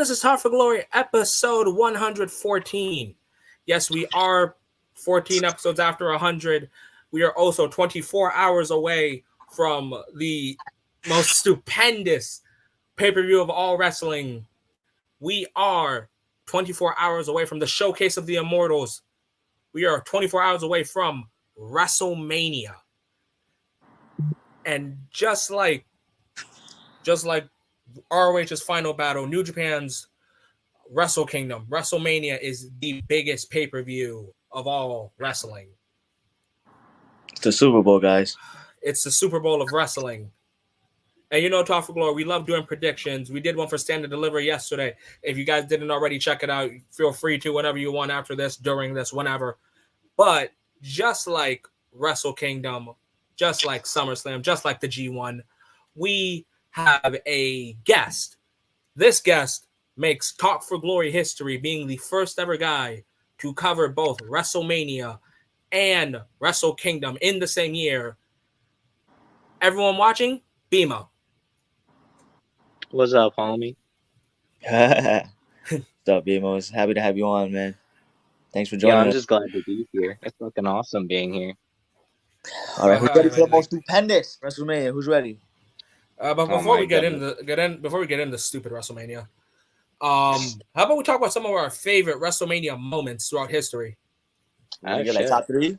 This is Talk for Glory, episode 114. Yes, we are 14 episodes after 100. We are also 24 hours away from the most stupendous pay-per-view of all wrestling. We are 24 hours away from the Showcase of the Immortals. We are 24 hours away from WrestleMania. And just like ROH's final battle, New Japan's Wrestle Kingdom, WrestleMania is the biggest pay-per-view of all wrestling. It's the Super Bowl, guys. It's the Super Bowl of wrestling. And you know, Talk for Glory, we love doing predictions. We did one for Stand and Deliver yesterday. If you guys didn't already check it out, feel free to whenever you want after this, during this, whenever. But just like Wrestle Kingdom, just like SummerSlam, just like the G1, we have a guest. This guest makes Talk for Glory history, being the first ever guy to cover both WrestleMania and Wrestle Kingdom in the same year. Everyone watching, Beamo. What's up, homie? What's up, Beamo? Happy to have you on, man. Thanks for joining I'm us. just glad to be here. It's fucking awesome being here. All right, who's ready for the most stupendous WrestleMania? Who's ready? But before we get into stupid WrestleMania, how about we talk about some of our favorite WrestleMania moments throughout history? You get like top three?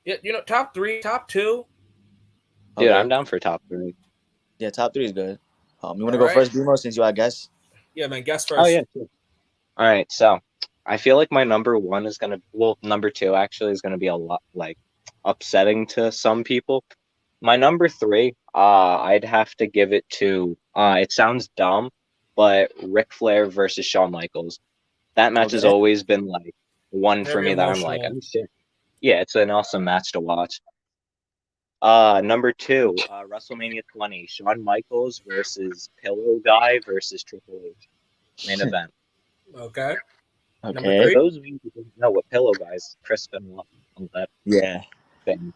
Yeah, you know, top three, top two. Dude, I'm down for top three. Yeah, top three is good. You want to go first, Beamo, since you are guest? Yeah, man, guess first. Oh, yeah. Sure. All right, so I feel like my number one is number two actually is going to be a lot, like, upsetting to some people. My number three, I'd have to give it to, it sounds dumb, but Ric Flair versus Shawn Michaels. That match has always been, like, one for me that I'm like, oh, shit. Yeah, it's an awesome match to watch. Number two, WrestleMania 20, Shawn Michaels versus Pillow Guy versus Triple H. Main event. Okay. Okay. For those of you who don't know what Pillow Guy is, Chris Benoit on that thing.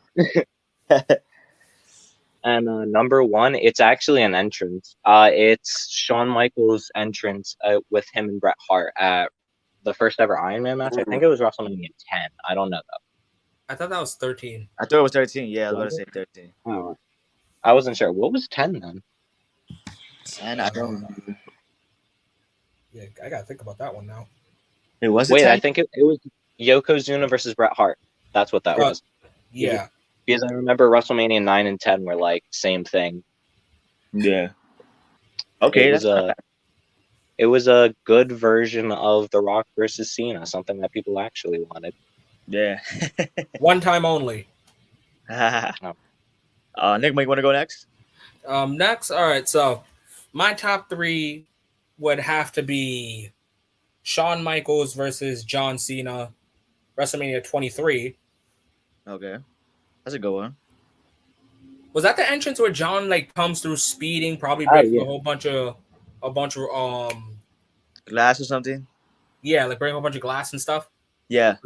And number one, it's actually an entrance. It's Shawn Michaels' entrance with him and Bret Hart at the first ever Iron Man match. I think it was WrestleMania 10. I don't know though. I thought that was 13. I thought it was 13. Yeah, I was going to say 13. Oh, I wasn't sure. What was 10 then? 10? I don't remember. Yeah, I got to think about that one now. Wait, 10? I think it was Yokozuna versus Bret Hart. That's what that was. Yeah. Because I remember WrestleMania 9 and 10 were like same thing. Yeah. Okay. It was a good version of The Rock versus Cena, something that people actually wanted. Yeah. One time only. Nick, you want to go next? Next, all right. So my top three would have to be Shawn Michaels versus John Cena, WrestleMania 23. Okay. That's a good one. Was that the entrance where John like comes through speeding, probably breaking a bunch of glass or something? Yeah, like breaking a bunch of glass and stuff. Yeah,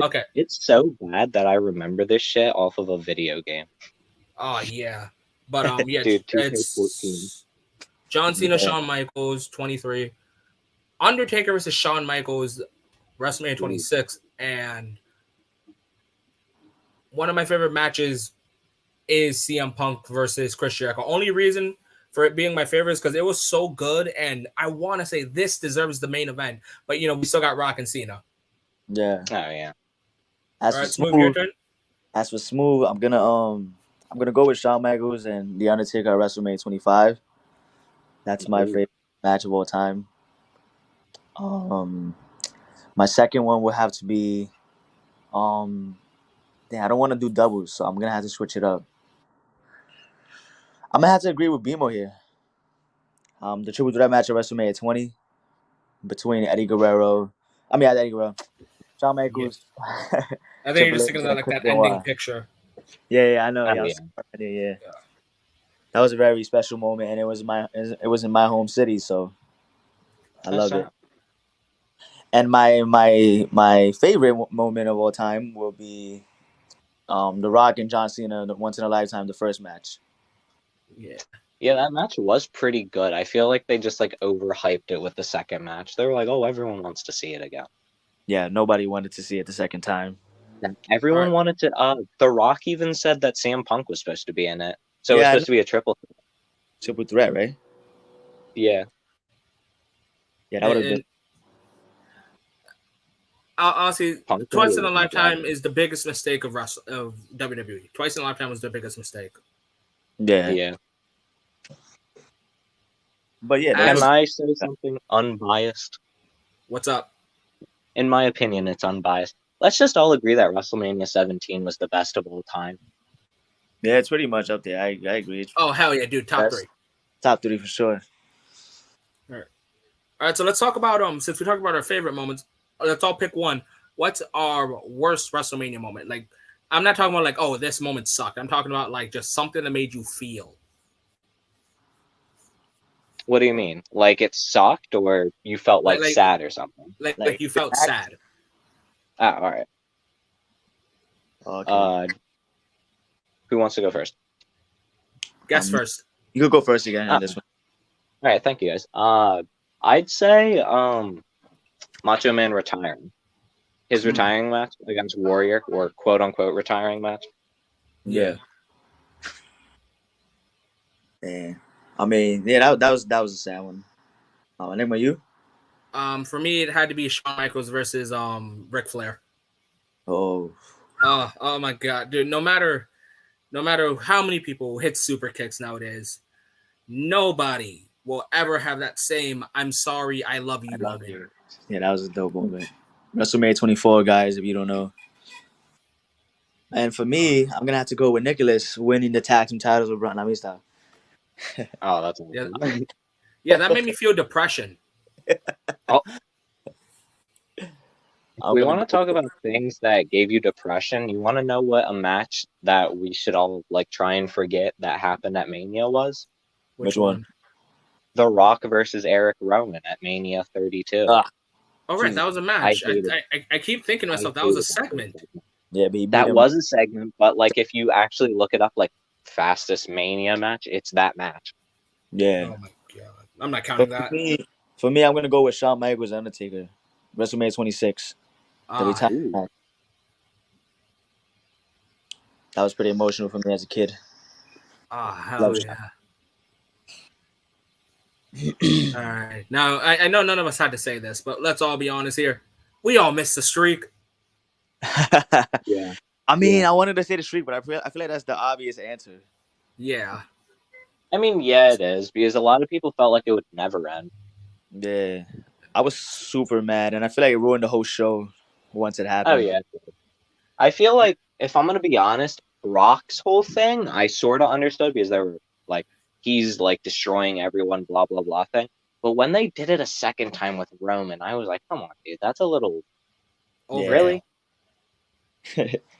okay. It's so bad that I remember this shit off of a video game. Oh yeah, but yeah, dude, it's John Cena, Shawn Michaels, 23, Undertaker versus Shawn Michaels, WrestleMania 26, and one of my favorite matches is CM Punk versus Chris Jericho. Only reason for it being my favorite is because it was so good, and I want to say this deserves the main event, but you know we still got Rock and Cena. Yeah. Oh yeah. All right, Smooth, your turn. As for Smooth, I'm gonna go with Shawn Michaels and The Undertaker at WrestleMania 25. That's my favorite match of all time. My second one would have to be, I don't want to do doubles, so I'm gonna have to switch it up. I'm gonna have to agree with Beamo here. The triple threat match at WrestleMania 20 between Eddie Guerrero. Shawn Michaels. Yeah. I think you're just thinking of like that ending picture. Yeah, I know. Yeah. That was a very special moment, and it was in my home city, so I loved it. And my favorite moment of all time will be The Rock and John Cena, the once in a lifetime, the first match. Yeah. Yeah, that match was pretty good. I feel like they just like overhyped it with the second match. They were like, "Oh, everyone wants to see it again." Yeah, nobody wanted to see it the second time. And everyone wanted to. The Rock even said that CM Punk was supposed to be in it, so it was Yeah, supposed to be a triple. triple threat, right? Yeah, Yeah, that would have been. And honestly, Punk twice in really a was bad. lifetime is the biggest mistake of WWE. Twice in a lifetime was the biggest mistake. Yeah. Yeah. But yeah, Can I say something unbiased? What's up? In my opinion, it's unbiased. Let's just all agree that WrestleMania 17 was the best of all time. Yeah, it's pretty much up there. I agree. It's Oh hell yeah, dude! Top three. top 3 for sure. All right. So let's talk about since we talked about our favorite moments, let's all pick one. What's our worst WrestleMania moment? Like, I'm not talking about like, oh, this moment sucked. I'm talking about like just something that made you feel. What do you mean? Like it sucked, or you felt like sad or something? Like you felt sad. Ah, all right. Okay. Who wants to go first? Guess first. You could go first again on this one. All right, thank you guys. I'd say Macho Man retiring. His retiring match against Warrior, or quote unquote retiring match. Yeah. Yeah. I mean, yeah, that was a sad one. Name you? For me, it had to be Shawn Michaels versus Ric Flair. Oh my god, dude! No matter how many people hit super kicks nowadays, nobody will ever have that same "I'm sorry, I love you" moment. Yeah, that was a dope moment. WrestleMania 24, guys, if you don't know. And for me, I'm gonna have to go with Nicholas winning the tag team titles with Ron. Style. Oh, that's awesome. Yeah, that made me feel depression. Oh. We want to talk about things that gave you depression. You want to know what a match that we should all like try and forget that happened at Mania was? Which one? The Rock versus Eric Rowan at Mania 32. Oh, right, that was a match. I keep thinking to myself, that was a segment. Yeah, but that was a segment, but like if you actually look it up, like fastest Mania match, it's that match. Yeah. Oh my god, I'm not counting that. For me, I'm gonna go with Shawn Michaels Undertaker, WrestleMania 26. That was pretty emotional for me as a kid. Hell yeah. All right. Now, I know none of us had to say this, but let's all be honest here. We all missed the streak. Yeah. I mean, I wanted to say the streak, but I feel like that's the obvious answer. Yeah. I mean, yeah, it is, because a lot of people felt like it would never end. Yeah. I was super mad, and I feel like it ruined the whole show once it happened. Oh, yeah. I feel like, if I'm going to be honest, Rock's whole thing, I sort of understood, because they were like, he's like destroying everyone, blah, blah, blah thing. But when they did it a second time with Roman, I was like, come on, dude, that's a little... Yeah. Really?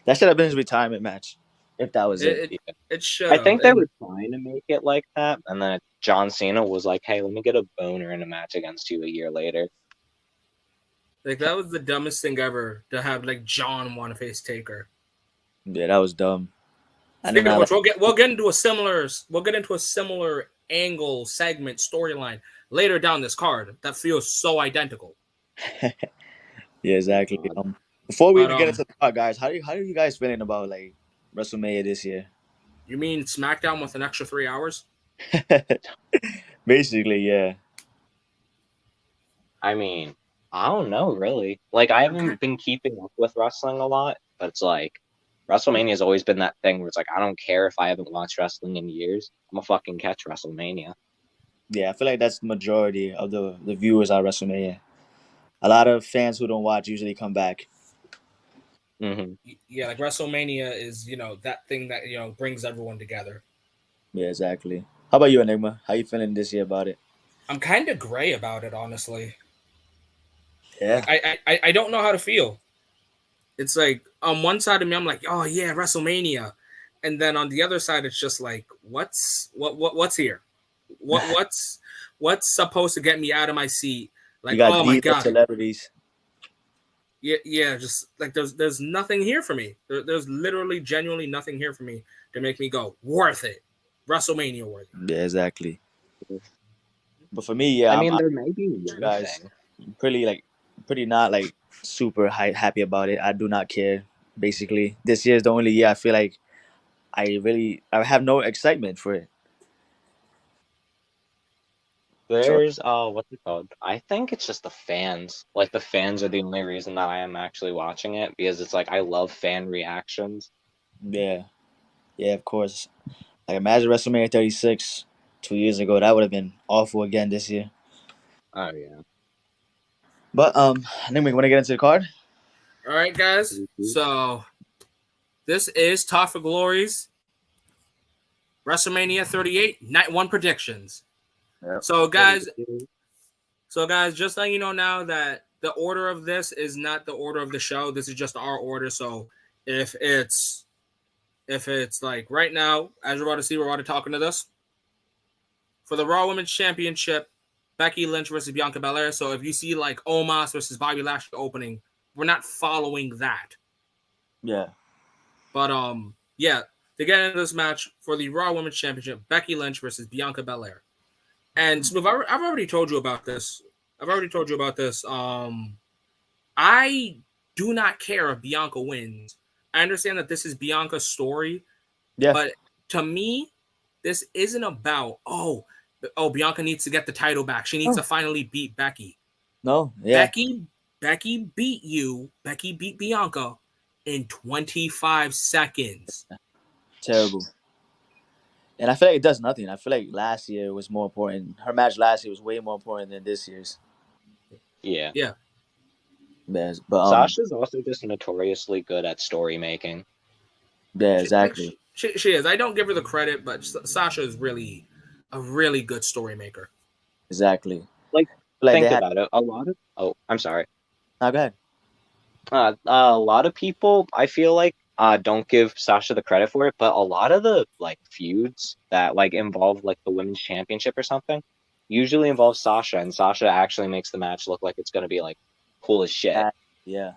That should have been his retirement match, if that was it. It should. I think they were trying to make it like that, and then John Cena was like, hey, let me get a boner in a match against you a year later. Like, that was the dumbest thing ever, to have, like, John want to face Taker. Yeah, that was dumb. Speaking of which, we'll get into a similar angle, segment, storyline later down this card that feels so identical. Yeah, exactly. Before we even get into the card, guys, how are you guys feeling about like WrestleMania this year? You mean SmackDown with an extra 3 hours? Basically, yeah. I mean, I don't know, really. Like, I haven't been keeping up with wrestling a lot, but it's like, WrestleMania has always been that thing where it's like, I don't care if I haven't watched wrestling in years. I'm gonna fucking catch WrestleMania. Yeah, I feel like that's the majority of the viewers at WrestleMania. A lot of fans who don't watch usually come back. Mm-hmm. Yeah, like WrestleMania is, that thing that, brings everyone together. Yeah, exactly. How about you, Enigma? How you feeling this year about it? I'm kind of gray about it, honestly. Yeah. Like, I don't know how to feel. It's like, on one side of me, I'm like, oh yeah, WrestleMania. And then on the other side, it's just like, what's here? What's supposed to get me out of my seat? Like, oh my god, celebrities. Yeah, just like there's nothing here for me. There's literally, genuinely nothing here for me to make me go worth it. WrestleMania worthy. Yeah, exactly. But for me, yeah, I mean, there may be one guys thing. pretty not like super happy about it. I do not care. Basically, this year is the only year I feel like I have no excitement for it. So There's what's it called? I think it's just the fans. Like the fans are the only reason that I am actually watching it because it's like I love fan reactions. yeah, yeah, of course. Like imagine WrestleMania 36 2 years ago. That would have been awful again this year. Oh yeah. But I think we want to get into the card. All right, guys. So this is Top for Glory's WrestleMania 38 Night 1 predictions. Yep. So guys, just letting you know now that the order of this is not the order of the show. This is just our order. So if it's like right now, as you're about to see, we're about to talk into this. For the Raw Women's Championship, Becky Lynch versus Bianca Belair. So if you see like Omos versus Bobby Lashley opening, we're not following that. Yeah. But yeah, to get into this match for the Raw Women's Championship, Becky Lynch versus Bianca Belair. And Smooth, I've already told you about this. I do not care if Bianca wins. I understand that this is Bianca's story, Yeah. but to me, this isn't about Bianca needs to get the title back. She needs to finally beat Becky. No, yeah. Becky beat Bianca in 25 seconds. Terrible. And I feel like it does nothing. I feel like last year was more important. Her match last year was way more important than this year's. Yeah. Yeah. Yes, but Sasha's also just notoriously good at story making. Yeah, exactly. She is. I don't give her the credit, but Sasha is really a really good story maker. Exactly. Like think about it. A lot of I'm sorry. No, go ahead. A lot of people I feel like don't give Sasha the credit for it, but a lot of the like feuds that like involve like the women's championship or something usually involve Sasha, and Sasha actually makes the match look like it's gonna be like cool as shit. Yeah.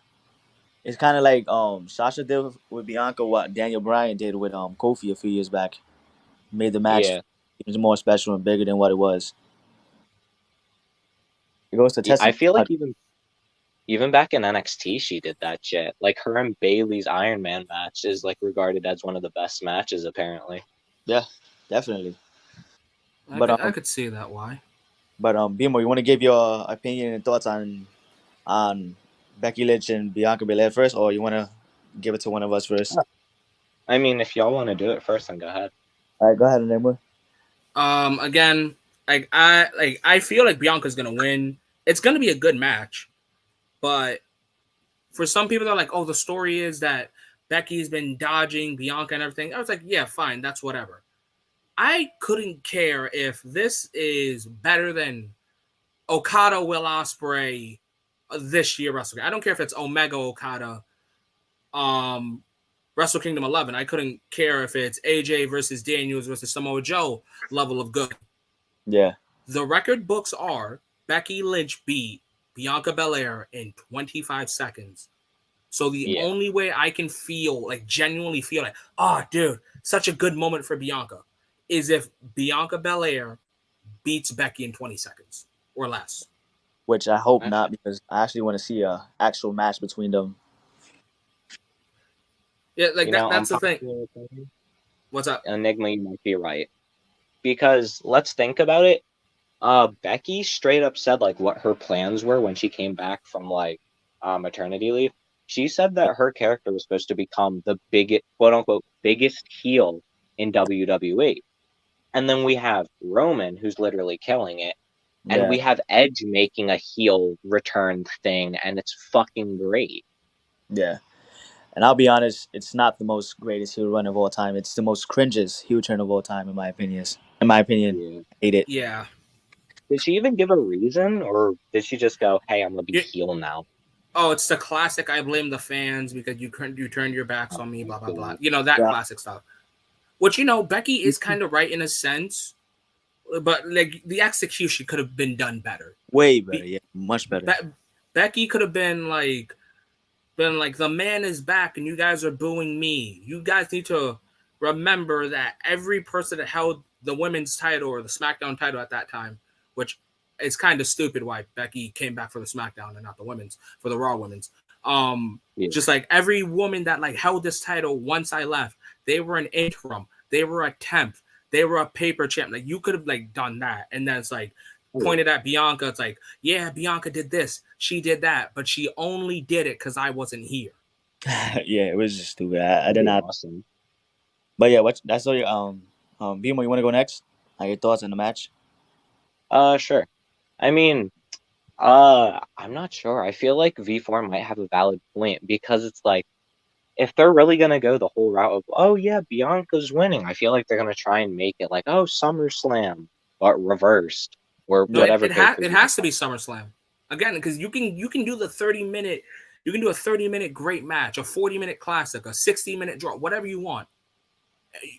It's kind of like Sasha did with Bianca what Daniel Bryan did with Kofi a few years back. Made the match even more special and bigger than what it was. It goes to test. I feel like even back in NXT, she did that shit. Like her and Bayley's Iron Man match is like regarded as one of the best matches, apparently. Yeah, definitely. I could see that why. But Beamo, you want to give your opinion and thoughts on Becky Lynch and Bianca Belair first, or you want to give it to one of us first? I mean, if y'all want to do it first, then go ahead. All right, go ahead, Nemo. Again, I feel like Bianca's gonna win. It's gonna be a good match, but for some people, they're like, "Oh, the story is that Becky's been dodging Bianca and everything." I was like, "Yeah, fine, that's whatever." I couldn't care if this is better than Okada Will Ospreay this year Wrestle. I don't care if it's Omega Okada, Wrestle Kingdom 11. I couldn't care if it's AJ versus Daniels versus Samoa Joe level of good. Yeah. The record books are Becky Lynch beat Bianca Belair in 25 seconds. So the only way I can genuinely feel like, dude, such a good moment for Bianca is if Bianca Belair beats Becky in 20 seconds or less. Which I hope not, because I actually want to see a actual match between them. Yeah, that's the thing. What's up? Enigma, you might be right. Because let's think about it. Becky straight up said like what her plans were when she came back from like maternity leave. She said that her character was supposed to become the biggest, quote unquote, biggest heel in WWE. And then we have Roman, who's literally killing it. And we have Edge making a heel return thing, and it's fucking great. Yeah. And I'll be honest, it's not the most greatest heel run of all time. It's the most cringes heel turn of all time, in my opinion. I hate it. Yeah. Did she even give a reason, or did she just go, "Hey, I'm gonna be heel now"? Oh, it's the classic. I blame the fans because you turned your backs on me. Blah blah blah. You know that classic stuff. Which Becky is kind of right in a sense, but like the execution could have been done better. Way better, much better. Becky could have been like, the man is back and you guys are booing me. You guys need to remember that every person that held the women's title or the SmackDown title at that time, which is kind of stupid why Becky came back for the SmackDown and not the women's, for the Raw women's. Just like every woman that like held this title once I left, they were an interim, they were a temp, they were a paper champ. Like you could have like done that, and then it's like pointed at Bianca. It's like, yeah, Bianca did this, she did that, but she only did it because I wasn't here. Yeah, it was just stupid. I did not. Awesome. But yeah, that's all. Beamo, you want to go next? Your thoughts on the match? Sure. I mean, I'm not sure. I feel like V4 might have a valid point because it's like, if they're really gonna go the whole route of, oh yeah, Bianca's winning, I feel like they're gonna try and make it like, oh, SummerSlam, but reversed or whatever. It has to be SummerSlam again, because you can do the 30-minute, you can do a 30-minute great match, a 40-minute classic, a 60-minute draw, whatever you want.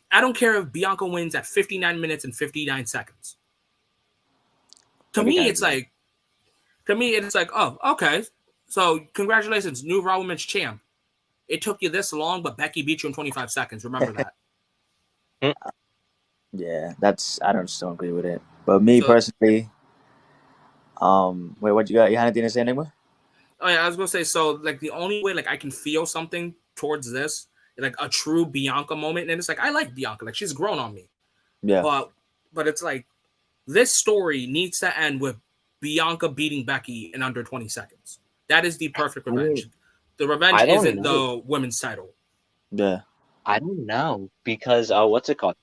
I don't care if Bianca wins at 59 minutes and 59 seconds. To me, it's like, oh, okay. So congratulations, new Raw Women's champ. It took you this long, but Becky beat you in 25 seconds. Remember that. Yeah, I don't still agree with it. But me personally, wait, what you got? You had anything to say, Enigma? Oh yeah, I was gonna say, so like the only way like I can feel something towards this, like a true Bianca moment, and it's like I like Bianca, like she's grown on me. Yeah. But it's like this story needs to end with Bianca beating Becky in under 20 seconds. That is the perfect revenge. The revenge isn't the women's title. Yeah. I don't know because what's it called?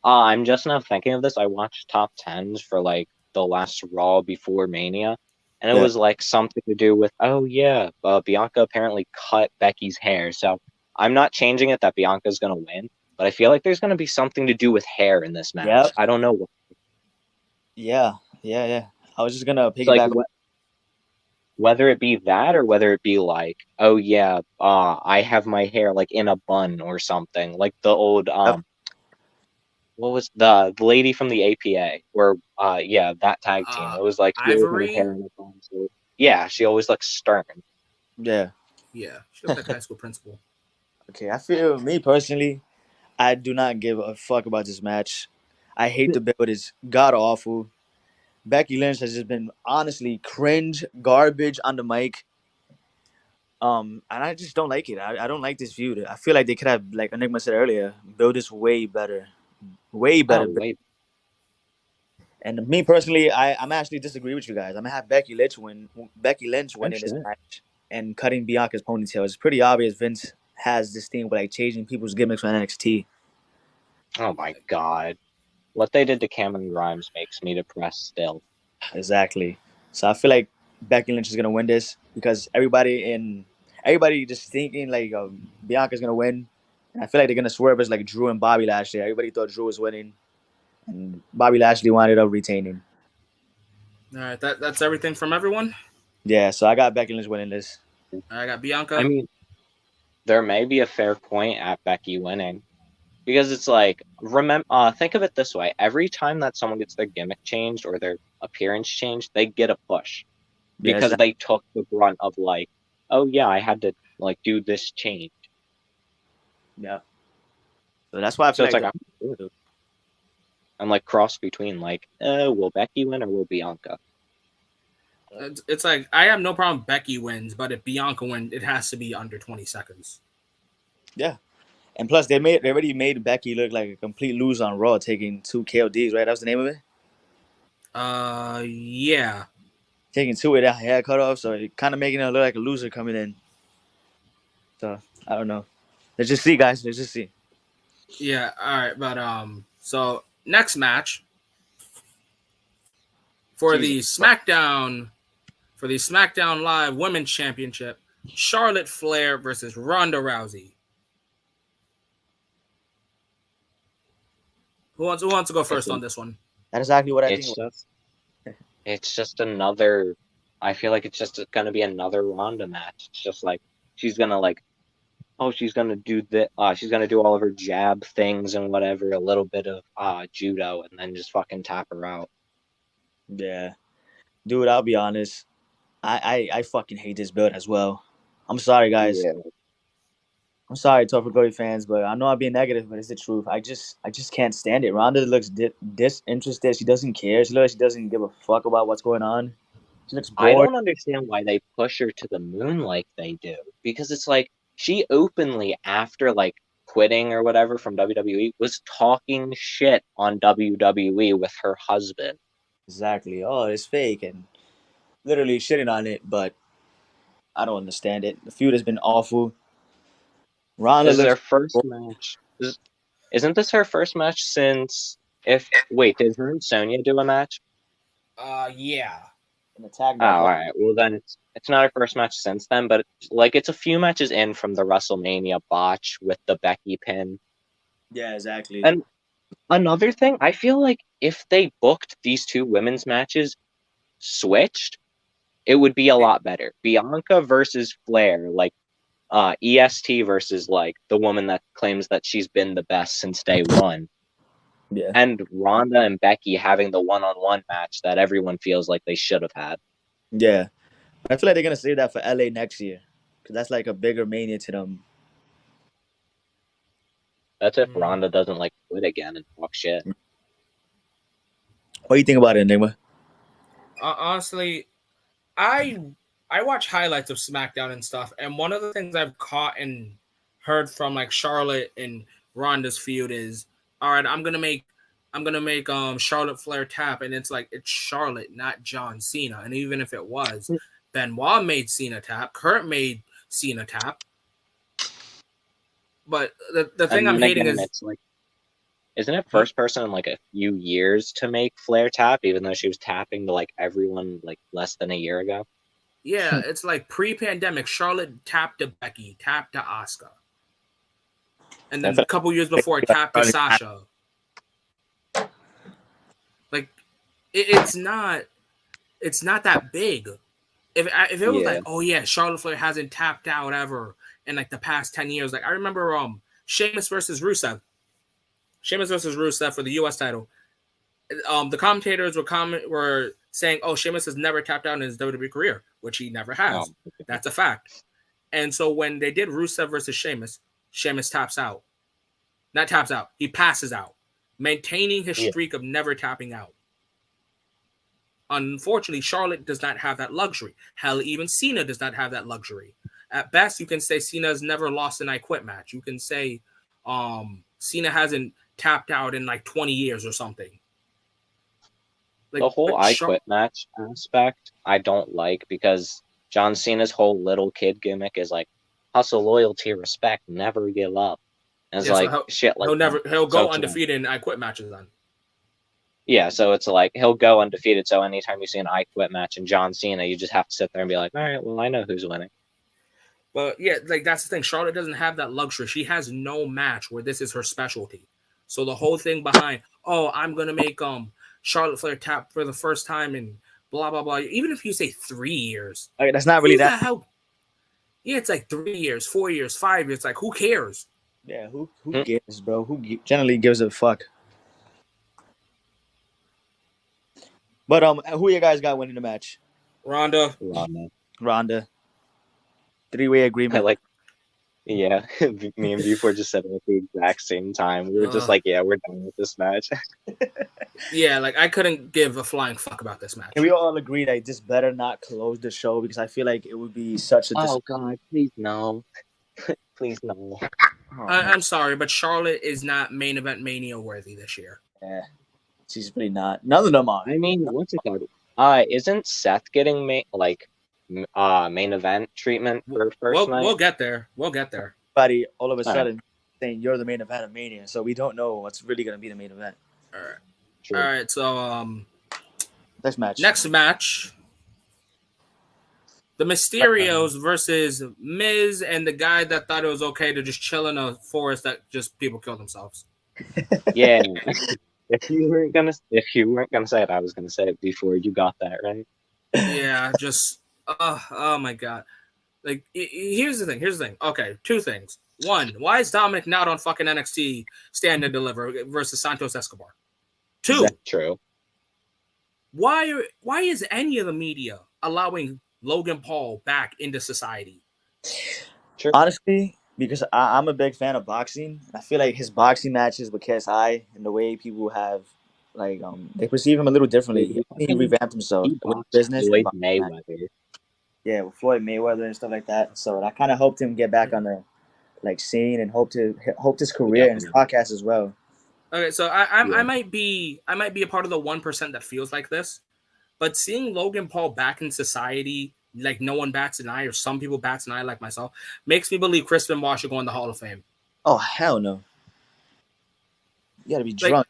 I'm just now thinking of this. I watched top 10s for like the last Raw before Mania, and it was like something to do with, oh yeah, Bianca apparently cut Becky's hair. So I'm not changing it that Bianca's gonna win, but I feel like there's gonna be something to do with hair in this match. Yep. I don't know what. Yeah. I was just gonna piggyback. Like, whether it be that or whether it be like, oh yeah, I have my hair like in a bun or something, like the old what was the lady from the APA where yeah, that tag team. It was like Ivory. Hair in a bun, so, yeah, she always looks stern. Yeah. She looked like high school principal. Okay, I feel me personally, I do not give a fuck about this match. I hate the build. It's god awful. Becky Lynch has just been honestly cringe, garbage on the mic. And I just don't like it. I don't like this feud. I feel like they could have, like Enigma said earlier, build this way better. Way better. And me personally, I'm actually disagree with you guys. I'm gonna have Becky Lynch win in this match and cutting Bianca's ponytail. It's pretty obvious Vince has this thing with like changing people's gimmicks on NXT. Oh my god. What they did to Cameron Grimes makes me depressed still. Exactly. So I feel like Becky Lynch is gonna win this because everybody just thinking like Bianca's gonna win. And I feel like they're gonna swerve as like Drew and Bobby last year. Everybody thought Drew was winning, and Bobby Lashley wound up retaining. All right, that's everything from everyone. Yeah, so I got Becky Lynch winning this. I got Bianca. I mean, there may be a fair point at Becky winning. Because it's like, think of it this way. Every time that someone gets their gimmick changed or their appearance changed, they get a push. Because they took the brunt of like, oh yeah, I had to like do this change. Yeah. So that's why I feel like I'm like cross between like, will Becky win or will Bianca? It's like, I have no problem Becky wins, but if Bianca wins, it has to be under 20 seconds. Yeah. And plus, they already made Becky look like a complete loser on Raw, taking 2 KODs, right? That was the name of it? Yeah. Taking 2 with that hair cut off, so it kind of making her look like a loser coming in. So, I don't know. Let's just see, guys. Let's just see. Yeah, all right. But, so, next match for the SmackDown Live Women's Championship, Charlotte Flair versus Ronda Rousey. Who wants to go first on this one? That's exactly what I think. It's just another. I feel like it's just going to be another Ronda match. It's just like she's gonna like, oh, she's gonna do that. She's gonna do all of her jab things and whatever, a little bit of judo, and then just fucking tap her out. Yeah, dude. I'll be honest. I fucking hate this build as well. I'm sorry, guys. Yeah. I'm sorry, Tougher Glory fans, but I know I'm being negative, but it's the truth. I just can't stand it. Ronda looks disinterested. She doesn't care. She looks like she doesn't give a fuck about what's going on. She looks I bored. don't understand why they push her to the moon like they do. Because it's like she openly, after like quitting or whatever from WWE, was talking shit on WWE with her husband. Exactly. Oh, it's fake and literally shitting on it, but I don't understand it. The feud has been awful. Ronda This is looks her first match. Isn't this her first match since? Did her and Sonya do a match? Yeah. in the tag Oh, match. all right. Well, then it's not her first match since then, but it's a few matches in from the WrestleMania botch with the Becky pin. Yeah, exactly. And another thing, I feel like if they booked these two women's matches switched, it would be a lot better. Bianca versus Flair, like EST versus like the woman that claims that she's been the best since day one. Yeah. And Rhonda and Becky having the one-on-one match that everyone feels like they should have had. Yeah. I feel like they're gonna save that for LA next year, because that's like a bigger mania to them. That's if Rhonda doesn't like quit again and talk shit. What do you think about it, Enigma? Honestly, I watch highlights of SmackDown and stuff, and one of the things I've caught and heard from like Charlotte and Ronda's feud is, all right, I'm gonna make Charlotte Flair tap, and it's like it's Charlotte, not John Cena. And even if it was, Benoit made Cena tap, Kurt made Cena tap. But the thing I'm hating is, it's like, isn't it first person in like a few years to make Flair tap, even though she was tapping to like everyone like less than a year ago? Yeah, it's like pre-pandemic. Charlotte tapped to Becky, tapped to Asuka, and then a couple years before, tapped to Sasha. Like, it's not that big. If it was like, oh yeah, Charlotte Flair hasn't tapped out ever in like the past 10 years. Like I remember Sheamus versus Rusev. Sheamus versus Rusev for the US title. The commentators were saying, oh, Sheamus has never tapped out in his WWE career, which he never has. That's a fact. And so when they did Rusev versus Sheamus, Sheamus taps out. Not taps out. He passes out, maintaining his streak of never tapping out. Unfortunately, Charlotte does not have that luxury. Hell, even Cena does not have that luxury. At best, you can say Cena's never lost an I Quit match. You can say Cena hasn't tapped out in like 20 years or something. Like, the whole I Quit match aspect, I don't like, because John Cena's whole little kid gimmick is like hustle, loyalty, respect, never give up. And it's like shit like he'll go undefeated in I Quit matches then. Yeah, so it's like he'll go undefeated. So anytime you see an I Quit match in John Cena, you just have to sit there and be like, all right, well, I know who's winning. But yeah, like that's the thing. Charlotte doesn't have that luxury. She has no match where this is her specialty. So the whole thing behind, oh, I'm gonna make Charlotte Flair tap for the first time in blah blah blah. Even if you say 3 years, like, that's not really that. Yeah, it's like 3 years, 4 years, 5 years. Like who cares? Yeah, who cares, bro? Who generally gives a fuck? But who you guys got winning the match? Rhonda. 3-way agreement. Me and Buford just said it at the exact same time. We were just like, yeah, we're done with this match. Yeah, like I couldn't give a flying fuck about this match. Can we all agree that this better not close the show, because I feel like it would be such a oh god, please no. Please no. I'm sorry, but Charlotte is not main event mania worthy this year. Yeah, she's really not. None of them are. I mean, what's it called? Isn't Seth getting main event treatment for first night? We'll get there. Everybody all of a sudden saying you're the main event of Mania, so we don't know what's really gonna be the main event. All right. True. All right. So next match. The Mysterios versus Miz and the guy that thought it was okay to just chill in a forest that just people kill themselves. Yeah. If you weren't gonna say it, I was gonna say it before. You got that right. Yeah. Just oh my god. Like here's the thing. Okay, 2 things. 1, why is Dominic not on fucking NXT Stand and Deliver versus Santos Escobar? 2, that's true. Why is any of the media allowing Logan Paul back into society? Sure. Honestly, because I'm a big fan of boxing. I feel like his boxing matches with KSI and the way people have like they perceive him a little differently. He revamped himself He with boxed business and Floyd boxing match. Mayweather. Yeah, with Floyd Mayweather and stuff like that. So I kind of hoped him get back on the like scene and hoped his career and his podcast as well. Okay, so I might be a part of the 1% that feels like this, but seeing Logan Paul back in society, like no one bats an eye, or some people bats an eye, like myself, makes me believe Chris Benoit should go in the Hall of Fame. Oh hell no! You gotta be drunk.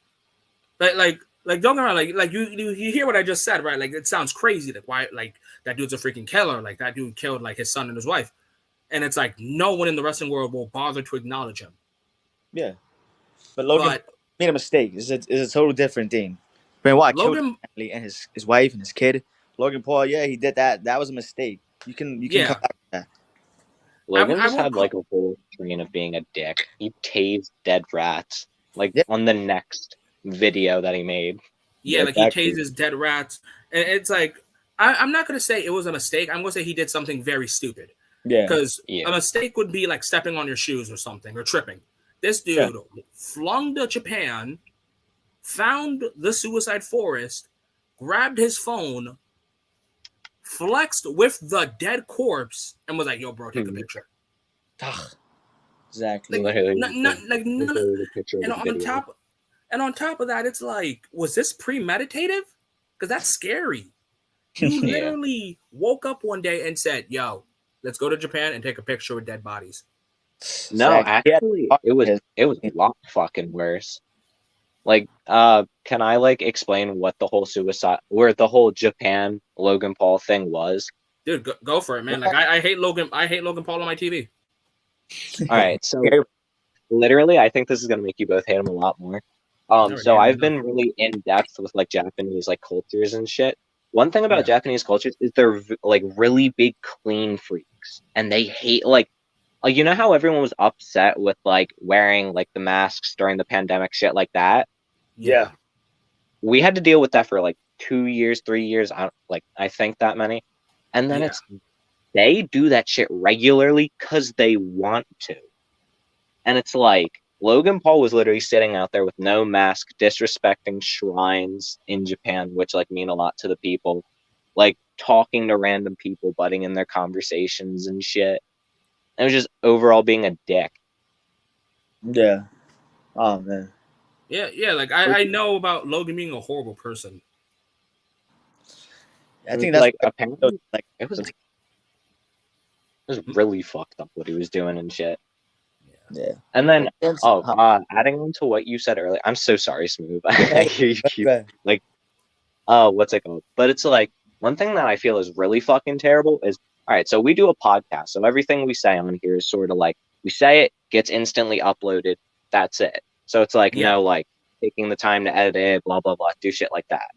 Like don't get me wrong, like you hear what I just said, right? Like it sounds crazy, like why, like that dude's a freaking killer, like that dude killed like his son and his wife, and it's like no one in the wrestling world will bother to acknowledge him. Yeah, but Logan made a mistake. It's a total different thing. Benoit killed his family and his wife and his kid. Logan Paul, yeah, he did that. That was a mistake. You can come back from that. Logan just had like a whole train of being a dick. He tased dead rats on the next video that he made. Yeah, like he tases dead rats, and it's like I'm not gonna say it was a mistake. I'm gonna say he did something very stupid. Yeah, because a mistake would be like stepping on your shoes or something or tripping. This dude flung to Japan, found the Suicide Forest, grabbed his phone, flexed with the dead corpse, and was like, "Yo, bro, take a picture." Exactly. And on top of that, it's like, was this premeditative? Because that's scary. You literally woke up one day and said, "Yo, let's go to Japan and take a picture with dead bodies." No, actually, it was a lot fucking worse. Like, can I like explain what the whole the whole Japan Logan Paul thing was? Dude, go for it, man. Like, I hate Logan Paul on my TV. All right, so literally, I think this is gonna make you both hate him a lot more. So I've been really in depth with like Japanese like cultures and shit. One thing about Japanese cultures is they're like really big clean freaks, and they hate like you know how everyone was upset with like wearing like the masks during the pandemic, shit like that. Yeah, we had to deal with that for like 2 years, 3 years. I think that many, and then they do that shit regularly because they want to, and it's like Logan Paul was literally sitting out there with no mask, disrespecting shrines in Japan, which like mean a lot to the people, like talking to random people, butting in their conversations and shit. It was just overall being a dick. Yeah. Oh man. Yeah. Like I know about Logan being a horrible person. I think that's like apparently like it was really fucked up what he was doing and shit. Yeah. And then adding on to what you said earlier, I'm so sorry, Smooth. I hear you like what's it called? But it's like one thing that I feel is really fucking terrible is all right, so we do a podcast, so everything we say on here is sort of like we say it, gets instantly uploaded, that's it. So it's like no like taking the time to edit it, blah blah blah, do shit like that.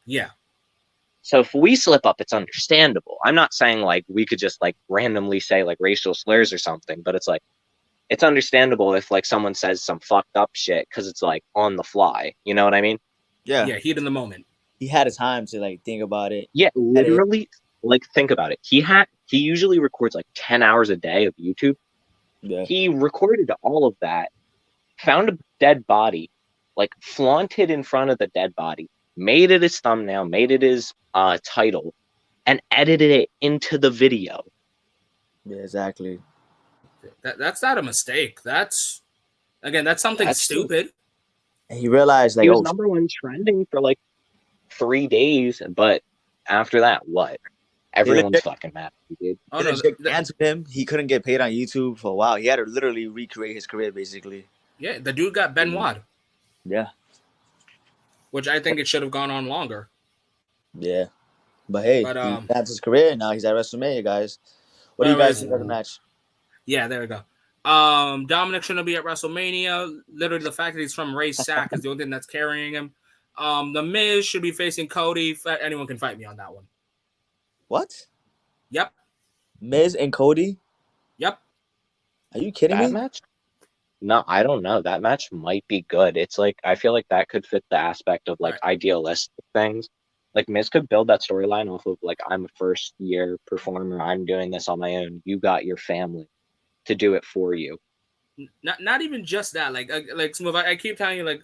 Yeah. So if we slip up, it's understandable. I'm not saying like we could just like randomly say like racial slurs or something, but it's like it's understandable if like someone says some fucked up shit because it's like on the fly. You know what I mean? Yeah. Yeah, heat in the moment. He had a time to like think about it. Yeah, literally. Like think about it. He usually records like 10 hours a day of YouTube. Yeah. He recorded all of that, found a dead body, like flaunted in front of the dead body, made it his thumbnail, made it his title, and edited it into the video. Yeah, exactly. That's not a mistake. That's something stupid. And he realized like he was number one trending for like 3 days, but after that, what? Everyone's fucking mad, dude. Oh, no, answered him. He couldn't get paid on YouTube for a while. He had to literally recreate his career, basically. Yeah, the dude got Benoit. Yeah. Which I think it should have gone on longer. Yeah. But hey, that's his career. Now he's at WrestleMania, guys. What do you guys think of the match? Yeah, there we go. Dominic shouldn't be at WrestleMania. Literally, the fact that he's from Ray's sack is the only thing that's carrying him. The Miz should be facing Cody. Anyone can fight me on that one. What? Yep. Miz and Cody? Yep. Are you kidding me? That match? No, I don't know. That match might be good. It's like I feel like that could fit the aspect of like idealistic things. Like Miz could build that storyline off of like I'm a first year performer. I'm doing this on my own. You got your family. to do it for you. Not even just that. Like Smooth. I keep telling you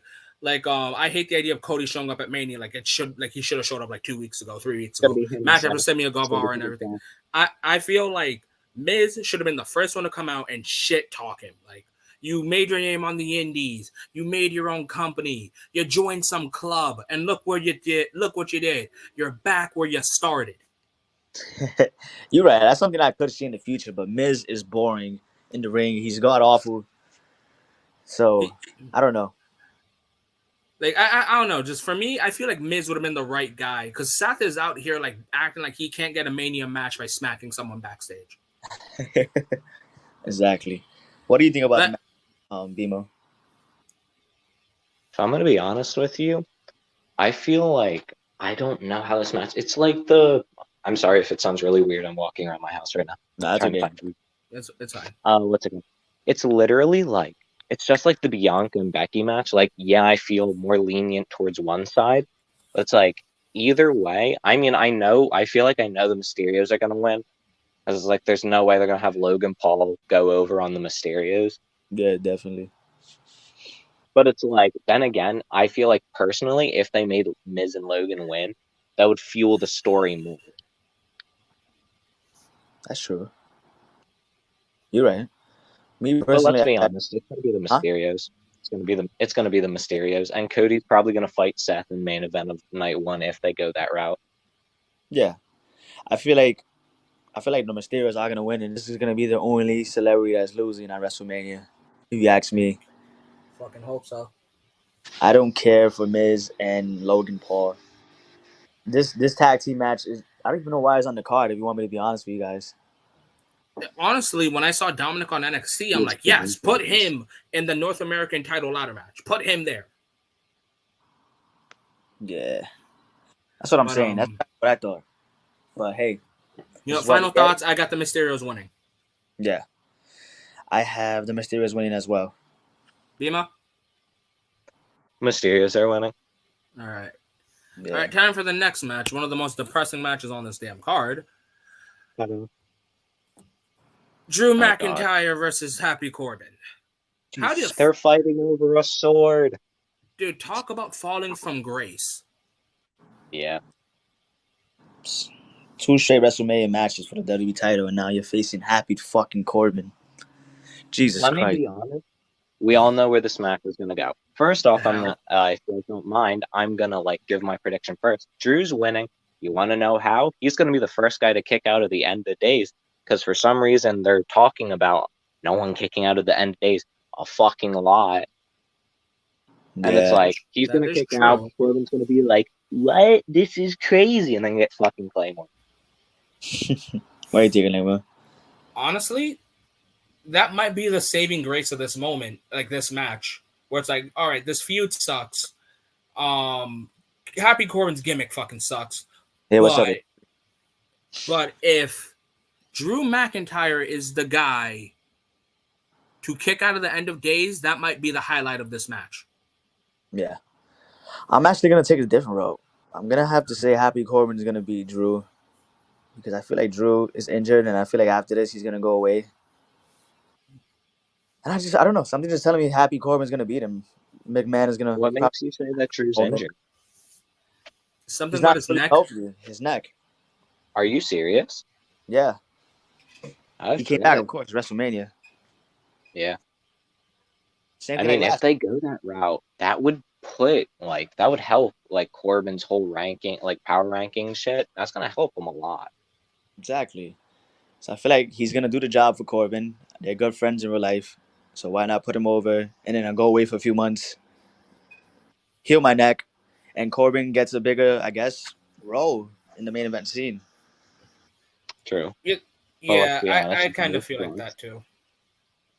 I hate the idea of Cody showing up at Mania. He should have showed up like 2 weeks ago, 3 weeks ago. Match after Semi Guevara and everything. I feel like Miz should have been the first one to come out and shit talk him. Like, you made your name on the indies, you made your own company, you joined some club, and look what you did. You're back where you started. You're right. That's something I could see in the future, but Miz is boring in the ring. He's god awful. So I don't know. Like, I don't know. Just for me, I feel like Miz would have been the right guy, because Seth is out here like acting like he can't get a Mania match by smacking someone backstage. Exactly. What do you think about that, Beamo? If I'm gonna be honest with you, I feel like I don't know how this match. It's like I'm sorry if it sounds really weird. I'm walking around my house right now. Nah, that's okay. It's fine. What's it? It's literally like, it's just like the Bianca and Becky match. Like, yeah, I feel more lenient towards one side. But it's like, either way, I mean, I feel like I know the Mysterios are going to win. Because like, there's no way they're going to have Logan Paul go over on the Mysterios. Yeah, definitely. But it's like, then again, I feel like personally, if they made Miz and Logan win, that would fuel the story more. That's true. You're right. Me But personally, let's be honest, it's gonna be the Mysterios. It's gonna be the Mysterios, and Cody's probably gonna fight Seth in main event of night one if they go that route. Yeah, I feel like the Mysterios are gonna win, and this is gonna be the only celebrity that's losing at WrestleMania. If you ask me, fucking hope so. I don't care for Miz and Logan Paul. This tag team match is, I don't even know why it's on the card. If you want me to be honest with you guys. Honestly, when I saw Dominic on NXT, I'm like, yes, put him in the North American title ladder match. Put him there. Yeah. That's what I'm saying. That's what I thought. But hey. Final thoughts, I got the Mysterios winning. Yeah. I have the Mysterios winning as well. Beamo? Mysterios are winning. All right. Yeah. All right, time for the next match. One of the most depressing matches on this damn card. Drew McIntyre versus Happy Corbin. They're fighting over a sword. Dude, talk about falling from grace. Yeah. 2 straight WrestleMania matches for the WWE title, and now you're facing Happy fucking Corbin. Jesus Christ. Let me be honest. We all know where this match is going to go. First off, if you don't mind, I'm going to give my prediction first. Drew's winning. You want to know how? He's going to be the first guy to kick out of the end of days. Because for some reason, they're talking about no one kicking out of the end of days a fucking lot. And it's like, he's going to kick out. Corbin's going to be like, what? This is crazy. And then get fucking Claymore. Why are you taking Claymore? Honestly, that might be the saving grace of this moment, like this match, where it's like, all right, this feud sucks. Happy Corbin's gimmick fucking sucks. Hey, what's up? But if Drew McIntyre is the guy to kick out of the end of days, that might be the highlight of this match. Yeah. I'm actually going to take a different route. I'm going to have to say Happy Corbin is going to beat Drew, because I feel like Drew is injured, and I feel like after this, he's going to go away. And I don't know. Something just telling me Happy Corbin's going to beat him. McMahon is going to... What makes you say that Drew's injured? Something about his neck? Healthy. His neck. Are you serious? Yeah. He came back, of course, WrestleMania. Yeah. Same I thing mean, if they go that route, that would help Corbin's whole ranking, power ranking shit. That's going to help him a lot. Exactly. So I feel like he's going to do the job for Corbin. They're good friends in real life. So why not put him over, and then I'll go away for a few months, heal my neck, and Corbin gets a bigger, I guess, role in the main event scene. True. Yeah, I kind of feel like that too.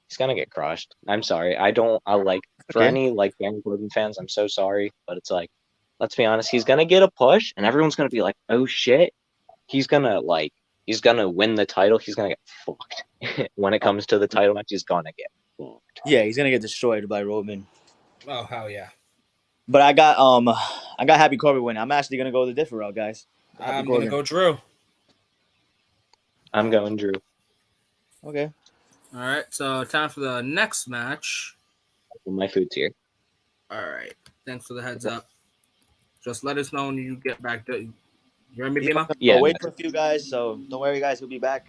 He's gonna get crushed. I'm sorry. For any Baron Corbin fans, I'm so sorry, but it's like, let's be honest, he's gonna get a push, and everyone's gonna be like, oh shit, he's gonna win the title. He's gonna get fucked. When it comes to the title match, he's gonna get fucked. Yeah, he's gonna get destroyed by Roman. Oh hell yeah! But I got Happy Corbin winning. I'm actually gonna go the different route, guys. I'm gonna go Drew. I'm going Drew. Okay. All right, so time for the next match. My food's here. All right, thanks for the heads up. Just let us know when you get back. You hear me, Beamo? Yeah. I'll wait for a few guys, so don't worry, guys. We'll be back.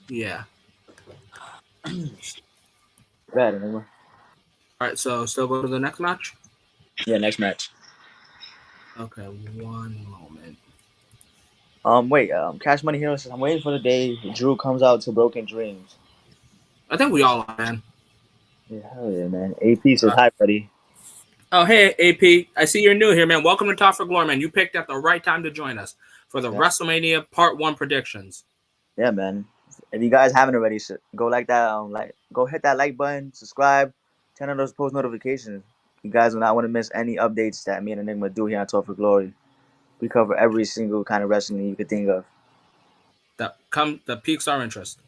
Yeah. Bad anymore. All right, so still go to the next match? Yeah, next match. Okay, one moment. Wait. Cash Money Hero says I'm waiting for the day Drew comes out to Broken Dreams. I think we all are, man. Yeah, hell yeah, man. AP says hi, buddy. Oh, hey, AP. I see you're new here, man. Welcome to Talk for Glory, man. You picked at the right time to join us for the WrestleMania Part 1 predictions. Yeah, man. If you guys haven't already, go like that. Go hit that like button, subscribe, turn on those post notifications. You guys will not want to miss any updates that me and Enigma do here on Talk for Glory. We cover every single kind of wrestling you could think of. That piques our interest.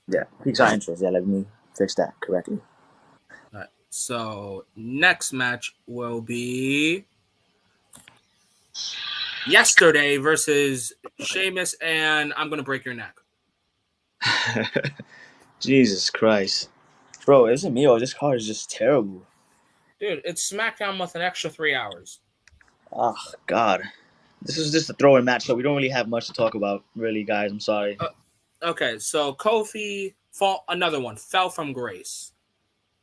Yeah, piques our interest. Yeah, let me fix that correctly. All right. So next match will be yesterday versus Sheamus, and I'm gonna break your neck. Jesus Christ, bro! Isn't me or this card is just terrible. Dude, it's SmackDown with an extra 3 hours. Oh God, this is just a throwing match, so we don't really have much to talk about, really, guys. I'm sorry. Okay, so Kofi fell from grace.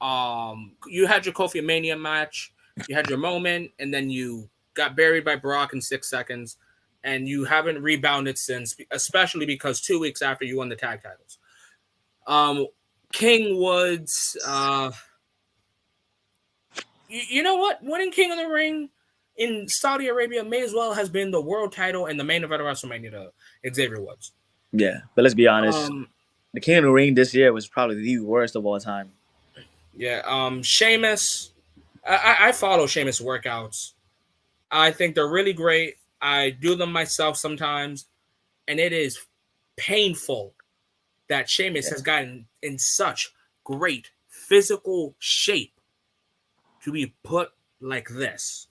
You had your Kofi Mania match, you had your moment, and then you got buried by Brock in 6 seconds, and you haven't rebounded since, especially because 2 weeks after you won the tag titles. King Woods, you know what? Winning King of the Ring in Saudi Arabia may as well has been the world title and the main event of WrestleMania to Xavier Woods. Yeah, but let's be honest. The King of the Ring this year was probably the worst of all time. Yeah, Sheamus. I follow Sheamus workouts. I think they're really great. I do them myself sometimes, and it is painful that Sheamus has gotten in such great physical shape to be put like this.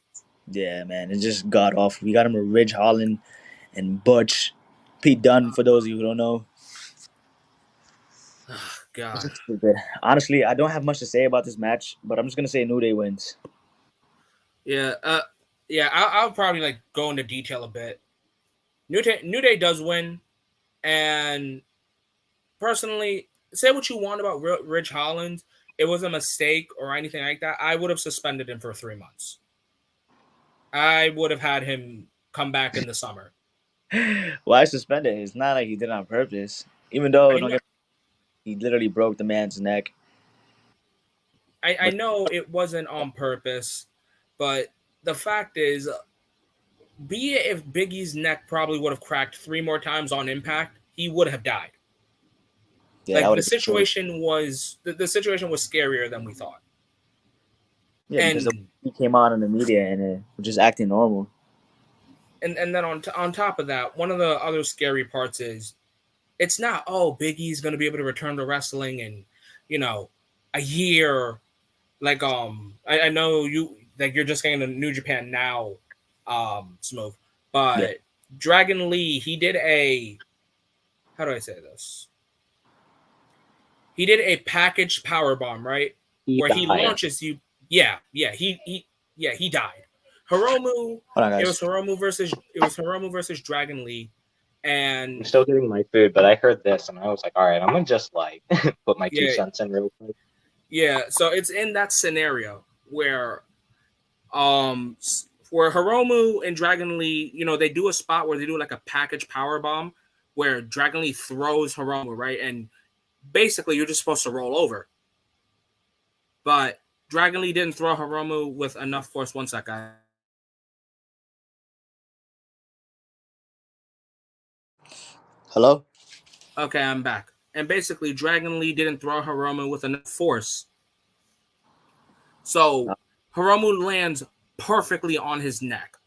Yeah, man, it just got off. We got him with Ridge Holland and Butch. Pete Dunne, for those of you who don't know. Oh, God. It's stupid. Honestly, I don't have much to say about this match, but I'm just gonna say New Day wins. Yeah, I'll probably go into detail a bit. New Day does win, and personally, say what you want about Ridge Holland, it was a mistake or anything like that. I would have suspended him for 3 months. I would have had him come back in the summer. Why suspended? It's not like he did it on purpose. Even though he literally broke the man's neck. I know it wasn't on purpose, but the fact is, be it if Biggie's neck probably would have cracked 3 more times on impact, he would have died. Yeah, the situation was scarier than we thought. Yeah, because he came out in the media and was just acting normal. And then on top of that, one of the other scary parts is it's not Big E's going to be able to return to wrestling in a year. I know you're just getting to New Japan now, Smooth, but Dragon Lee, he did how do I say this? He did a packaged powerbomb, right? He launches you. Yeah, he died. Hiromu. It was Hiromu versus Dragon Lee, and I'm still getting my food, but I heard this and I was like, all right, I'm gonna just put my 2 cents in real quick. Yeah, so it's in that scenario where Hiromu and Dragon Lee, they do a spot where they do like a package power bomb where Dragon Lee throws Hiromu, right? And basically you're just supposed to roll over. But Dragon Lee didn't throw Hiromu with enough force. One sec, guys. Hello? Okay, I'm back. And basically Dragon Lee didn't throw Hiromu with enough force. So Hiromu lands perfectly on his neck.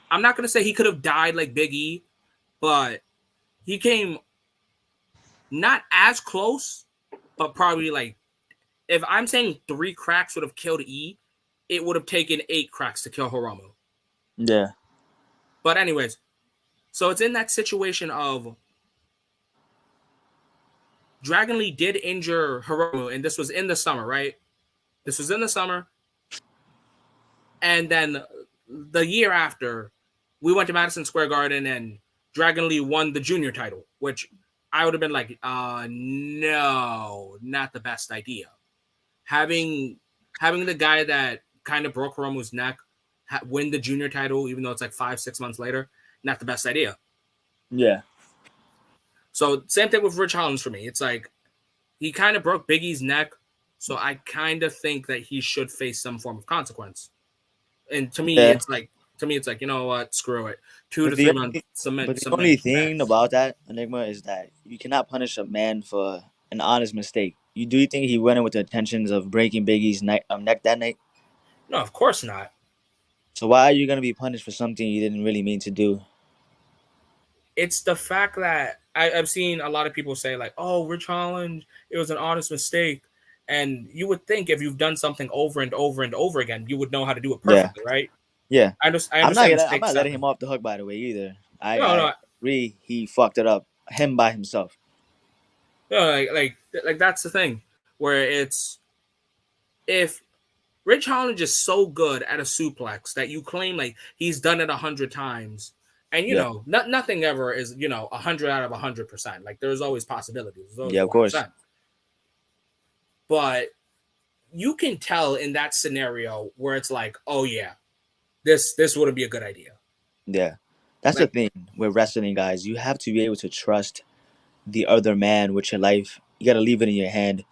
I'm not going to say he could have died like Big E, but he came not as close, but probably if I'm saying 3 cracks would have killed E, it would have taken 8 cracks to kill Hiromu. Yeah. But anyways, so it's in that situation of Dragon Lee did injure Hiromu, and this was in the summer, right? This was in the summer. And then the year after, we went to Madison Square Garden and Dragon Lee won the junior title, which I would have been like, no, not the best idea. Having the guy that kind of broke Hiromu's neck win the junior title, even though it's like 5-6 months later, not the best idea. Yeah. So same thing with Rich Hollins for me. It's like he kind of broke Big E's neck, so I kind of think that he should face some form of consequence. And to me, it's like you know what, screw it. 2 to 3 months. But the only thing about that, Enigma, is that you cannot punish a man for an honest mistake. Do you think he went in with the intentions of breaking Big E's neck that night? No, of course not. So why are you gonna be punished for something you didn't really mean to do? It's the fact that I've seen a lot of people say like, "Oh, Rich Hollins, it was an honest mistake," and you would think if you've done something over and over and over again, you would know how to do it perfectly, right? Yeah. I'm not letting him off the hook, by the way, either. I agree. He fucked it up, him by himself. No, like that's the thing where it's if Rich Hollins is so good at a suplex that you claim like he's done it 100 times. And, you know, nothing ever is, 100 out of 100%. Like, there's always possibilities. There's always of course. But you can tell in that scenario where it's like, oh, yeah, this wouldn't be a good idea. Yeah. That's the thing with wrestling, guys. You have to be able to trust the other man with your life. You got to leave it in your hand.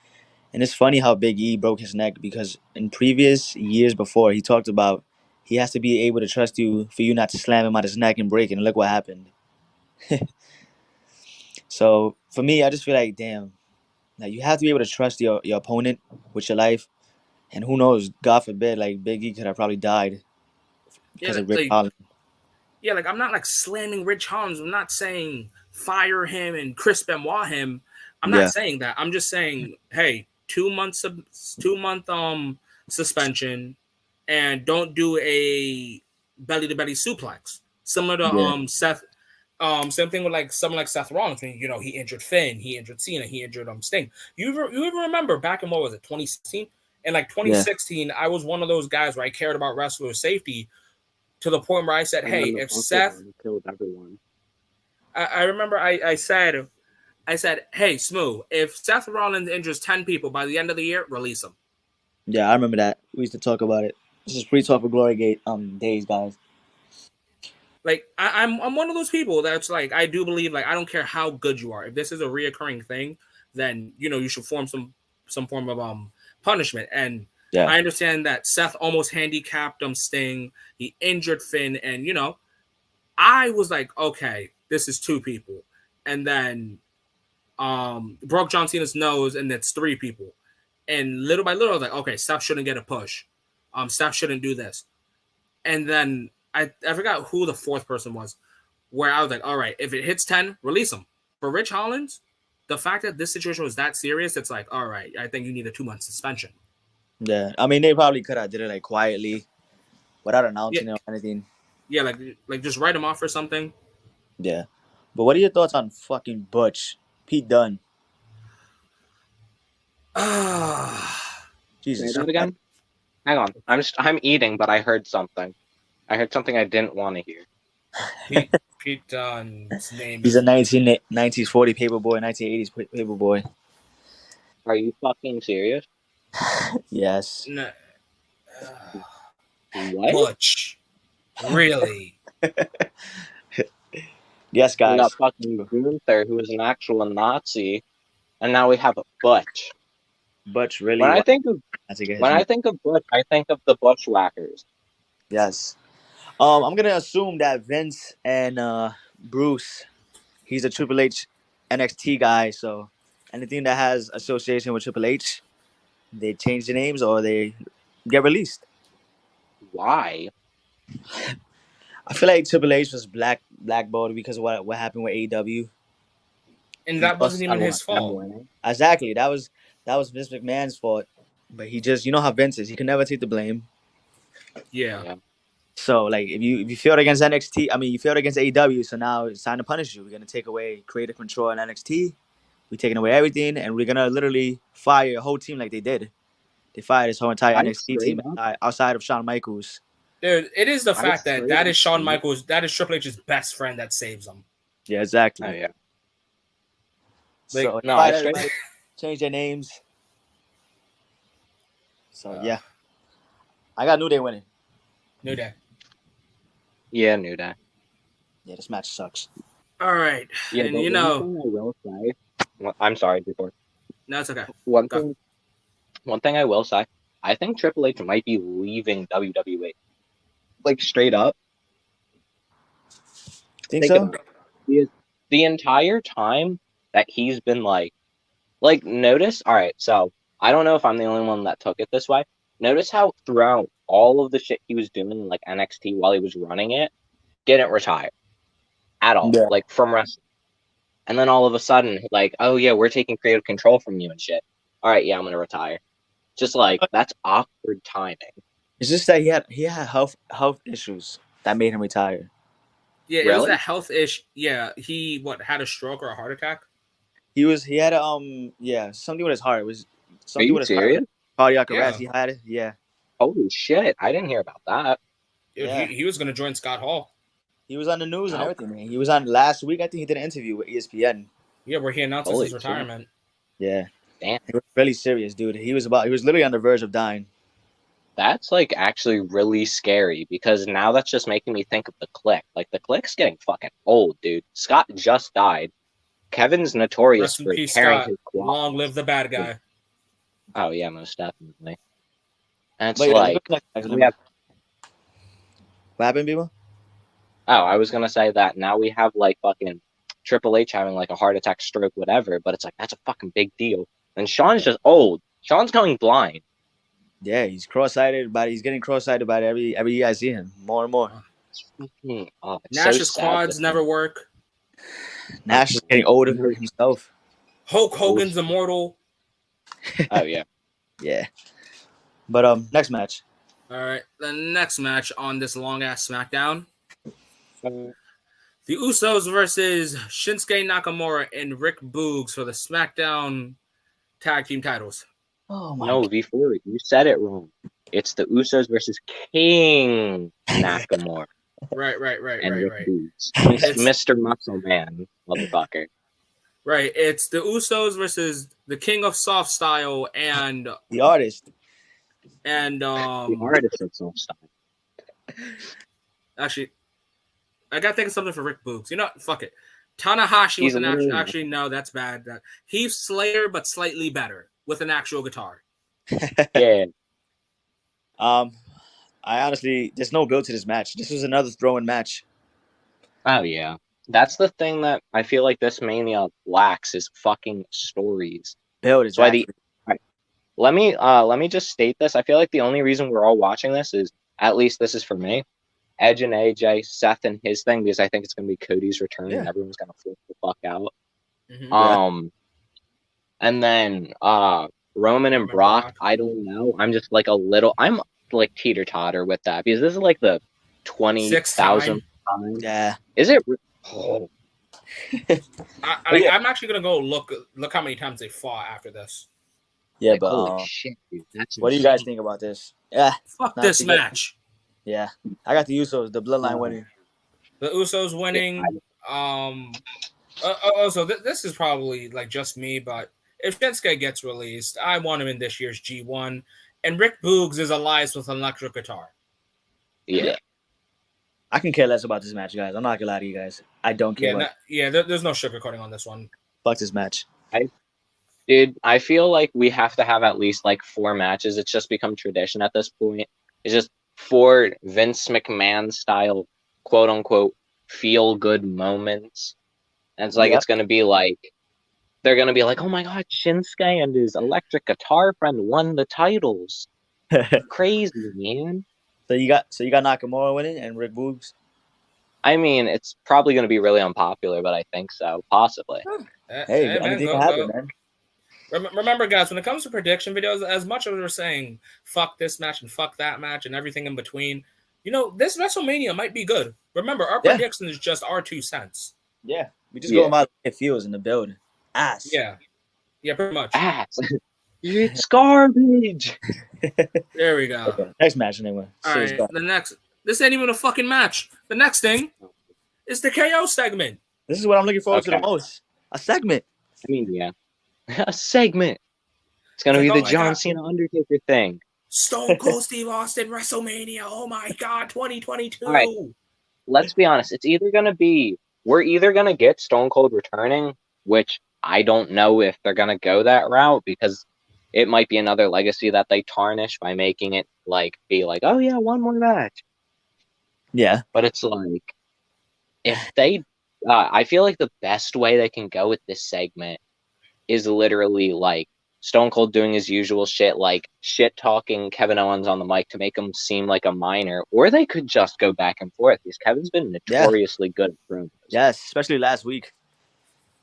And it's funny how Big E broke his neck because in previous years before, he talked about he has to be able to trust you for you not to slam him on his neck and break it. And look what happened. So for me, I just feel like, damn, now you have to be able to trust your opponent with your life. And who knows, God forbid, like Big E could have probably died because of Rich Hollins. Yeah, like I'm not like slamming Rich Hollins. I'm not saying fire him and Chris Benoit him. I'm not saying that. I'm just saying, hey, 2 month suspension. And don't do a belly-to-belly suplex. Similar to Seth. Same thing with like someone like Seth Rollins. He injured Finn, he injured Cena, he injured Sting. You ever remember back in what was it, 2016? In like 2016, I was one of those guys where I cared about wrestler safety to the point where I said, "Hey, if Seth killed everyone," I remember I said, "Hey, Smooth, if Seth Rollins injures 10 people by the end of the year, release him." Yeah, I remember that. We used to talk about it. This is pre-talk for Glory Gate days, guys. Like I'm one of those people that's like I do believe like I don't care how good you are. If this is a reoccurring thing, then you should form some form of punishment. And I understand that Seth almost handicapped Sting. He injured Finn, and I was like, okay, this is 2 people, and then broke John Cena's nose, and that's 3 people. And little by little, I was like, okay, Seth shouldn't get a push. Seth shouldn't do this. And then I forgot who the 4th person was, where I was like, all right, if it hits 10, release him. For Rich Hollins, the fact that this situation was that serious, it's like, all right, I think you need a 2-month suspension. Yeah, I mean, they probably could have did it like quietly, without announcing it or anything. Yeah, like just write him off or something. Yeah, but what are your thoughts on fucking Butch, Pete Dunne? Jesus. Say that again? Hang on. I'm eating, but I heard something. I heard something I didn't want to hear. Pete Dunne's name. He's a 1940s paperboy, 1980s paperboy. Are you fucking serious? Yes. No. What? Butch. Really? Yes, guys. We got fucking Gunther, who is an actual Nazi, and now we have a Butch. Butch, really? When I think of Butch, I think of the Bushwhackers. Yes. I'm gonna assume that Vince and Bruce, he's a Triple H NXT guy, so anything that has association with Triple H, they change the names or they get released. Why? I feel like Triple H was blackballed because of what happened with AEW. And that wasn't even his fault. Exactly. That was Vince McMahon's fault. But he just, you know how Vince is, he can never take the blame. Yeah. So like if you failed against NXT, I mean you failed against AEW, so now it's time to punish you. We're gonna take away creative control in NXT. we taking away everything, and we're gonna literally fire a whole team like they did. They fired this whole entire I NXT straight team up, outside of Shawn Michaels. Dude, it is the I fact that straight that up is Shawn think- Michaels, that is Triple H's best friend that saves him. Yeah, exactly. Oh yeah. So No, fired I straight everybody, changed their names. So yeah, I got New Day winning. New Day. Yeah, New Day. Yeah, this match sucks. All right. Yeah, And but you one know, thing I will say, I'm sorry before. no, it's okay. One Go. thing I will say, I think Triple H might be leaving WWE. Like straight up. Think so? About it. The entire time that he's been like notice. All right, so I don't know if I'm the only one that took it this way. Notice how throughout all of the shit he was doing, like NXT while he was running it, didn't retire at all, Yeah. like from wrestling. And then all of a sudden, like, oh yeah, we're taking creative control from you and shit. All right, yeah, I'm gonna retire. Just like that's awkward timing. It's just that he had health issues that made him retire. Yeah, it was Really? a health issue. Yeah, he had a stroke or a heart attack? He had something with his heart. It was Are something you with his serious? heart. Cardiac Yeah. arrest. He had it. Yeah. Holy shit! I didn't hear about that. Dude, Yeah. he was gonna join Scott Hall. He was on the news and Oh. everything, man. He was on last week. I think he did an interview with ESPN. Yeah, where he announced Holy his retirement. Yeah. Damn. He was really serious, dude. He was literally on the verge of dying. That's like actually really scary because now that's just making me think of the Click. Like the Click's getting fucking old, dude. Scott just died. Kevin's notorious Rest in for peace, tearing Scott. his quads. Long live the bad guy. Oh yeah, most definitely. And it's Wait, like what we have, happened, people? I was gonna say that now we have like fucking Triple H having like a heart attack, stroke, whatever, but it's like that's a fucking big deal. And Sean's just old. Sean's going blind. Yeah, he's cross-sighted, but he's getting cross-sighted about every year I see him more and more. It's Nash's so sad quads to never see. work. Nash is getting older himself. Hulk Hogan's immortal. Oh yeah. Yeah. But next match. All right, the next match on this long ass SmackDown: the Usos versus Shinsuke Nakamura and Rick Boogs for the SmackDown Tag Team titles. Oh my No, before you said it wrong. It's the Usos versus King Nakamura Right. and Rick Right. Boogs. It's- Mr. Muscle Man, motherfucker. Right. It's the Usos versus the King of Soft Style and The artist. The artist of some style. actually, I gotta think of something for Rick Boogs. You know what? Fuck it. Tanahashi He's with an literally- actually no, that's bad. Heath Slayer, but slightly better with an actual guitar. Yeah. I honestly, there's no build to this match. This was another throw-in match. Oh yeah. That's the thing that I feel like this Mania lacks is fucking stories. Build is That's why let me just state this. I feel like the only reason we're all watching this is, at least this is for me, Edge and AJ, Seth and his thing, because I think it's gonna be Cody's return and everyone's gonna flip the fuck out. Mhm. And then Roman and Brock, I don't know. I'm just like I'm like teeter-totter with that because this is like the 20,000th time. Yeah. Is it? Oh. I'm actually gonna go look how many times they fought after this. Yeah, Like, but holy shit, dude. That's what do you insane. guys think about this? Yeah. Fuck Not this too bad. match. Yeah. I got the Usos, the Bloodline winning. The Usos winning. Also, this is probably like just me, but if Shinsuke gets released, I want him in this year's G1. And Rick Boogs is allies with an electric guitar. Yeah. I can care less about this match, guys. I'm not gonna lie to you guys. I don't care. There's no sugarcoating on this one. Fuck this match. Dude, I feel like we have to have at least like 4 matches. It's just become tradition at this point. It's just 4 Vince McMahon style, quote unquote, feel good moments. And it's like, Yep. it's going to be like, they're going to be like, oh my God, Shinsuke and his electric guitar friend won the titles. Crazy, man. So you got Nakamura winning and Rick Boogs. I mean, it's probably going to be really unpopular, but I think so, possibly. Hey, man, anything go- can happen, go. man. Remember, guys, when it comes to prediction videos, as much as we're saying fuck this match and fuck that match and everything in between, this WrestleMania might be good. Remember, our prediction is just our 2 cents. Yeah, we just go about it feels in the build. Ass. Yeah, pretty much. Ass. It's garbage. There we go. Okay. Next match, anyway. All right, the next. This ain't even a fucking match. The next thing is the KO segment. This is what I'm looking forward to the most. A segment. I mean, yeah. A segment. It's going to be the John Cena Undertaker thing. Stone Cold Steve Austin WrestleMania. Oh my God, 2022. All right. Let's be honest. It's either going to be, we're either going to get Stone Cold returning, which I don't know if they're going to go that route because it might be another legacy that they tarnish by making it be like, oh yeah, one more match. Yeah. But it's like, if they, I feel like the best way they can go with this segment is literally like Stone Cold doing his usual shit, like shit talking Kevin Owens on the mic to make him seem like a minor, or they could just go back and forth because Kevin's been notoriously good at promos. Yes, especially last week.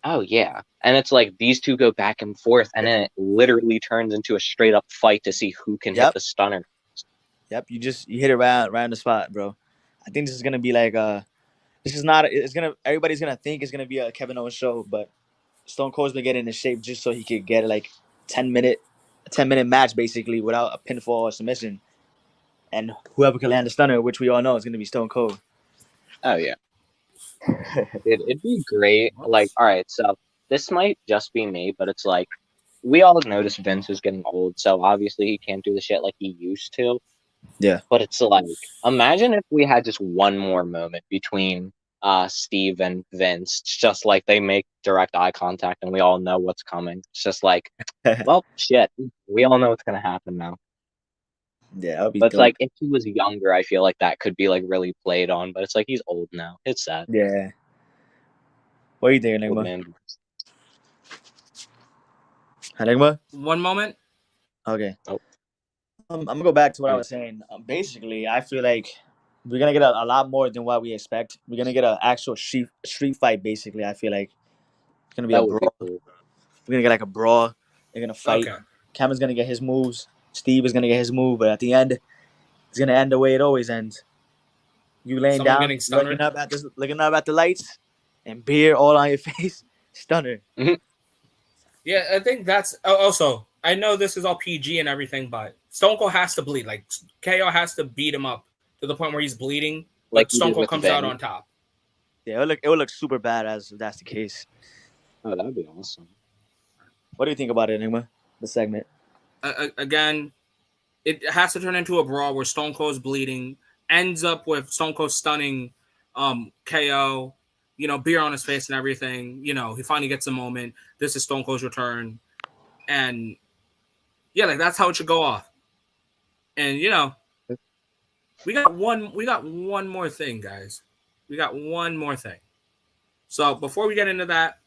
Oh yeah, and it's like these two go back and forth, and then it literally turns into a straight up fight to see who can hit the stunner. Yep, you hit it around the spot, bro. I think this is gonna be like everybody's gonna think it's gonna be a Kevin Owens show, but Stone Cold's been getting in shape just so he could get like 10-minute match basically without a pinfall or submission, and whoever can land the stunner, which we all know is gonna be Stone Cold. Oh yeah. It'd be great. Like, all right, so this might just be me, but it's like we all notice Vince is getting old, so obviously he can't do the shit like he used to. Yeah. But it's like, imagine if we had just one more moment between Steve and Vince, it's just like they make direct eye contact and we all know what's coming. It's just like, well, shit, we all know what's gonna happen now. Yeah, that would be but it's dope. like if he was younger, I feel like that could be like really played on. But it's like he's old now. It's sad. Yeah. What are you thinking, Enigma? Enigma? One moment. Okay. Oh. I'm gonna go back to what I was saying. Basically, I feel like we're gonna get a lot more than what we expect. We're gonna get an actual street fight. Basically, I feel like it's gonna be a brawl. Cool. We're gonna get like a brawl. They're gonna fight. Okay. Kevin's gonna get his moves. Steve is gonna get his move, but at the end, it's gonna end the way it always ends. You laying down, looking up at the lights, and beer all on your face. Stunner. Mm-hmm. Yeah, I think that's also. I know this is all PG and everything, but Stone Cold has to bleed. Like KO has to beat him up to the point where he's bleeding. Like Stone Cold comes out on top. Yeah, it would look super badass if that's the case. Oh, that would be awesome. What do you think about it, Enigma? The segment. Again, it has to turn into a brawl where Stone Cold's bleeding, ends up with Stone Cold stunning KO, beer on his face and everything. He finally gets a moment. This is Stone Cold's return. And yeah, like that's how it should go off. And we got one more thing, guys. We got one more thing. So before we get into that,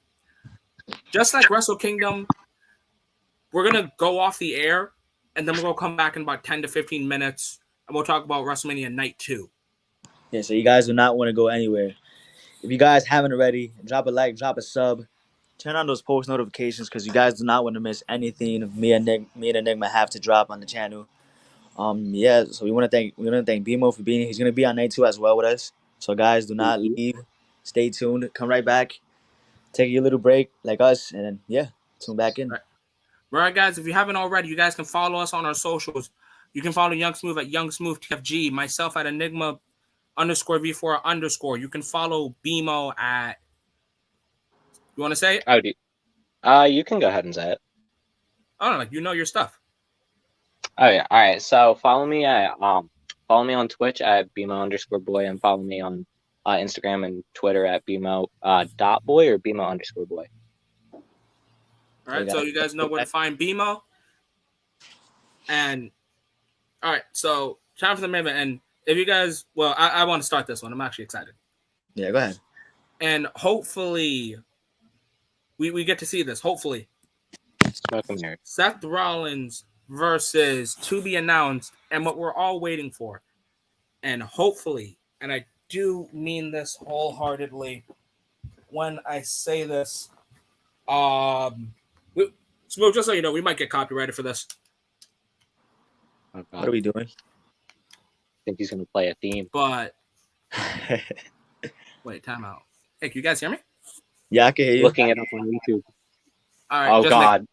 just like Wrestle Kingdom, we're gonna go off the air, and then we're gonna come back in about 10 to 15 minutes, and we'll talk about WrestleMania Night 2. Yeah, so you guys do not want to go anywhere. If you guys haven't already, drop a like, drop a sub, turn on those post notifications because you guys do not want to miss anything me and Enigma have to drop on the channel. Yeah, so we want to thank Beamo for being here. He's gonna be on Night 2 as well with us. So guys, do not leave. Stay tuned. Come right back. Take your little break like us, and then tune back in. All right, guys. If you haven't already, you guys can follow us on our socials. You can follow Young Smooth at Young Smooth TFG. Myself at Enigma_V4_. You can follow Beamo at. You want to say it? Oh, you can go ahead and say it. I don't know. Your stuff. Oh yeah. All right. So follow me on Twitch at Beamo_boy and follow me on Instagram and Twitter at Beamo .boy or Beamo_boy. All right. So you guys know where to find Beamo. And all right. So time for the main event. And if you guys, I want to start this one. I'm actually excited. Yeah, go ahead. And hopefully we get to see this. Hopefully. Seth Rollins versus to be announced and what we're all waiting for. And hopefully, and I do mean this wholeheartedly when I say this, Smooth, just so you know, we might get copyrighted for this. Oh, what are we doing? I think he's going to play a theme. But wait, time out. Hey, can you guys hear me? Yeah, I can hear you. Looking it up on YouTube. All right. Oh God.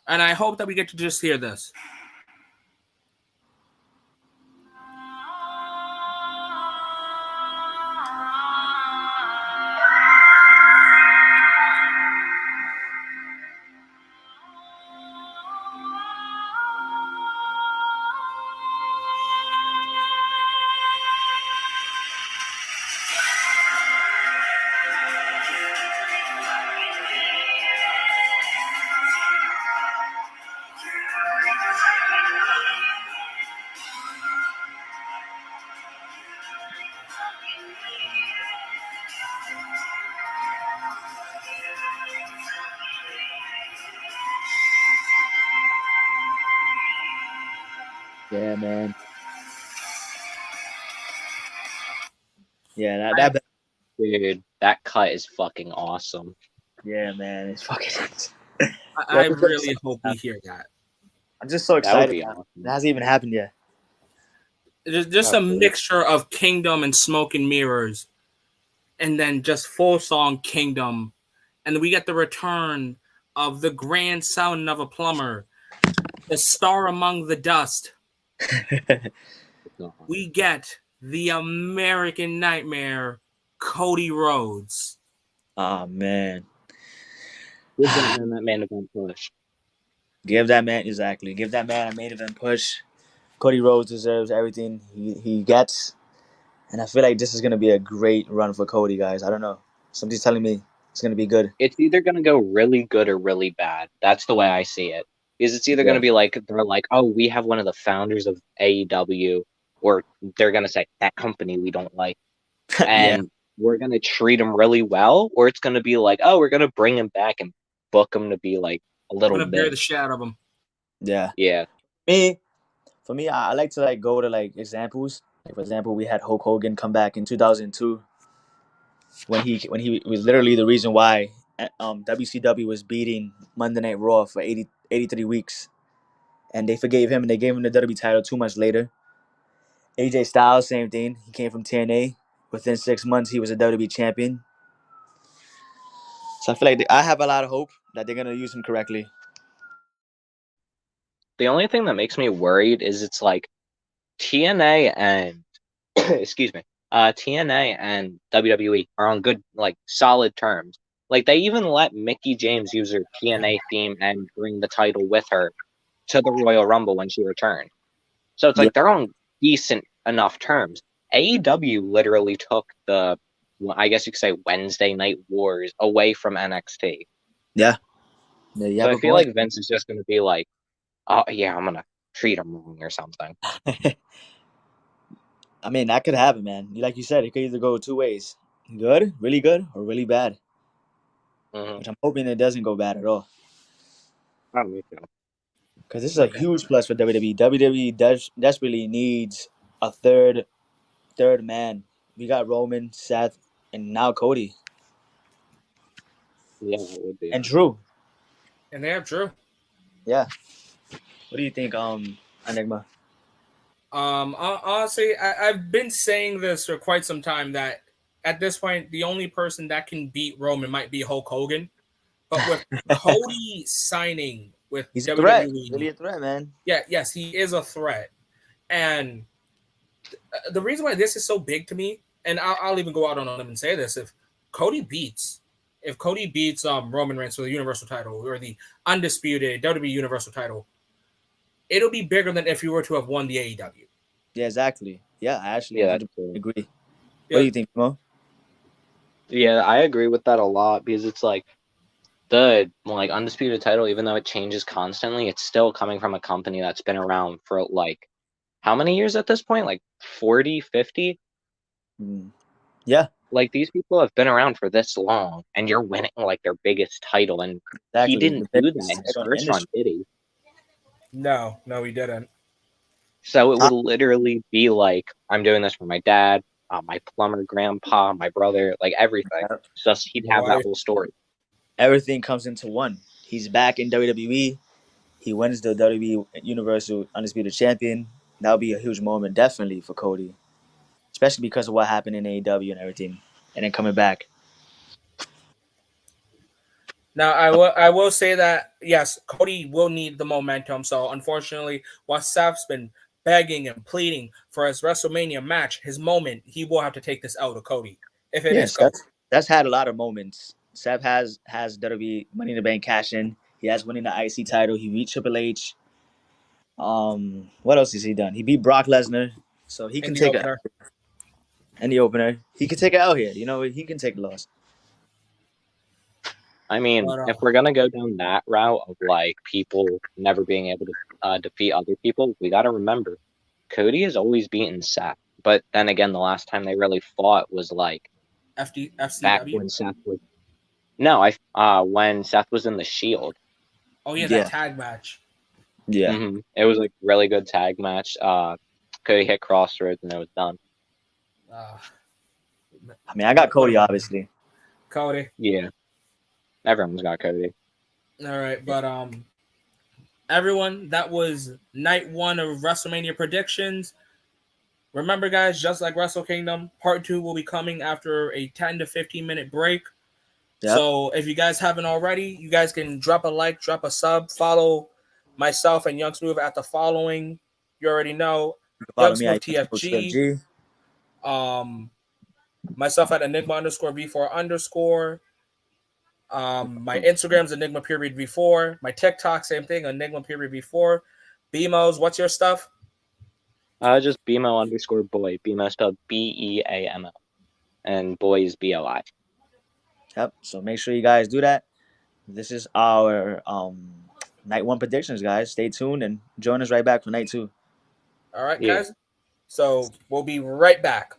And I hope that we get to just hear this. Yeah, man. Yeah, that Dude, that cut is fucking awesome. yeah, man. It's fucking. I really hope we hear that. I'm just so That would excited. be Man. awesome. It hasn't even happened yet. Just a mixture of Kingdom and Smoke and Mirrors, and then just full song Kingdom, and then we get the return of the grand sound of a plumber, the star among the dust. We get the American Nightmare, Cody Rhodes. Oh man. Give that man that main event push. Give that man a main event push. Cody Rhodes deserves everything he gets. And I feel like this is gonna be a great run for Cody, guys. I don't know. Somebody's telling me it's gonna be good. It's either gonna go really good or really bad. That's the way I see it. Is it's either gonna be like they're like, oh, we have one of the founders of AEW, or they're gonna say that company we don't like, and we're gonna treat him really well, or it's gonna be like, oh, we're gonna bring him back and book him to be like a I'm little gonna bear bit. the shit out of him. Yeah. Yeah. For me, I like to like go to like examples. Like for example, we had Hulk Hogan come back in 2002 when he was literally the reason why WCW was beating Monday Night Raw for 83 weeks, and they forgave him and they gave him the WWE title 2 months later. AJ Styles, same thing. He came from TNA. Within 6 months, he was a WWE champion. So I feel like I have a lot of hope that they're gonna use him correctly. The only thing that makes me worried is it's like TNA and excuse me, TNA and WWE are on good, like, solid terms. Like, they even let Mickie James use her TNA theme and bring the title with her to the Royal Rumble when she returned. So it's Yeah. like they're on decent enough terms. AEW literally took the, I guess you could say, Wednesday Night Wars away from NXT. Yeah, So I feel like Vince is just going to be like, oh, yeah, I'm going to treat him wrong or something. I mean, that could happen, man. Like you said, it could either go 2 ways: good, really good, or really bad. Mm-hmm. Which I'm hoping it doesn't go bad at all. Me too. Because this is a huge plus for WWE. WWE desperately needs a third man. We got Roman, Seth, and now Cody. Yeah, it would be. And Drew. And they have Drew. Yeah. What do you think, Enigma? Honestly, I've been saying this for quite some time that at this point, the only person that can beat Roman might be Hulk Hogan. But with Cody signing with He's a WWE, threat. Really a threat, man. Yeah, yes, he is a threat. And the reason why this is so big to me, and I'll even go out on him and say this: if Cody beats Roman Reigns for the Universal title or the undisputed WWE Universal title, it'll be bigger than if you were to have won the AEW. Yeah, exactly. Yeah, I actually 100% agree. What do you think, Mo? Yeah, I agree with that a lot because it's like the undisputed title, even though it changes constantly, it's still coming from a company that's been around for like how many years at this point? Like 40, 50? Yeah. Like these people have been around for this long and you're winning like their biggest title, and exactly. he didn't do that in his first run, did he? No, he didn't. So it would literally be like, I'm doing this for my dad, my plumber grandpa, my brother, like everything. It's just he'd have that whole story. Everything comes into one. He's back in WWE. He wins the WWE Universal Undisputed Champion. That would be a huge moment, definitely, for Cody. Especially because of what happened in AEW and everything. And then coming back. Now, I will say that yes, Cody will need the momentum. So unfortunately, while Seth's been begging and pleading for his WrestleMania match, his moment, he will have to take this out of Cody if it is Yes, Cody. that's had a lot of moments. Seth has WWE Money in the Bank cash in. He has winning the IC title. He beat Triple H. What else has he done? He beat Brock Lesnar, so he In can the take a opener. in the opener. He can take it out here. You know, he can take a loss. I mean, But if we're gonna go down that route of like people never being able to defeat other people, we got to remember Cody has always beaten Seth. But then again, the last time they really fought was like back FCW. when Seth was when Seth was in the Shield. Oh yeah, that Yeah, tag match. yeah. It was like really good tag match. Cody hit Crossroads and it was done. Uh, I mean, I got what Cody about obviously. Cody? Yeah, everyone's got Cody. All right, but everyone, that was night one of WrestleMania predictions. Remember, guys, just like Wrestle Kingdom, part 2 will be coming after a 10 to 15-minute break. Yep. So if you guys haven't already, you guys can drop a like, drop a sub, follow myself and Young Smooth at the following. You already know. Follow Young me Smooth at TFG. Myself at Enigma_V4_. My Instagram's Enigma period V4. My TikTok, same thing, Enigma period V4. Beamos, what's your stuff? Just Beamo_boy. Beamo spelled Beamo, and boy is BOI. Yep. So make sure you guys do that. This is our night one predictions, guys. Stay tuned and join us right back for night 2. All right, Yeah. guys. So we'll be right back.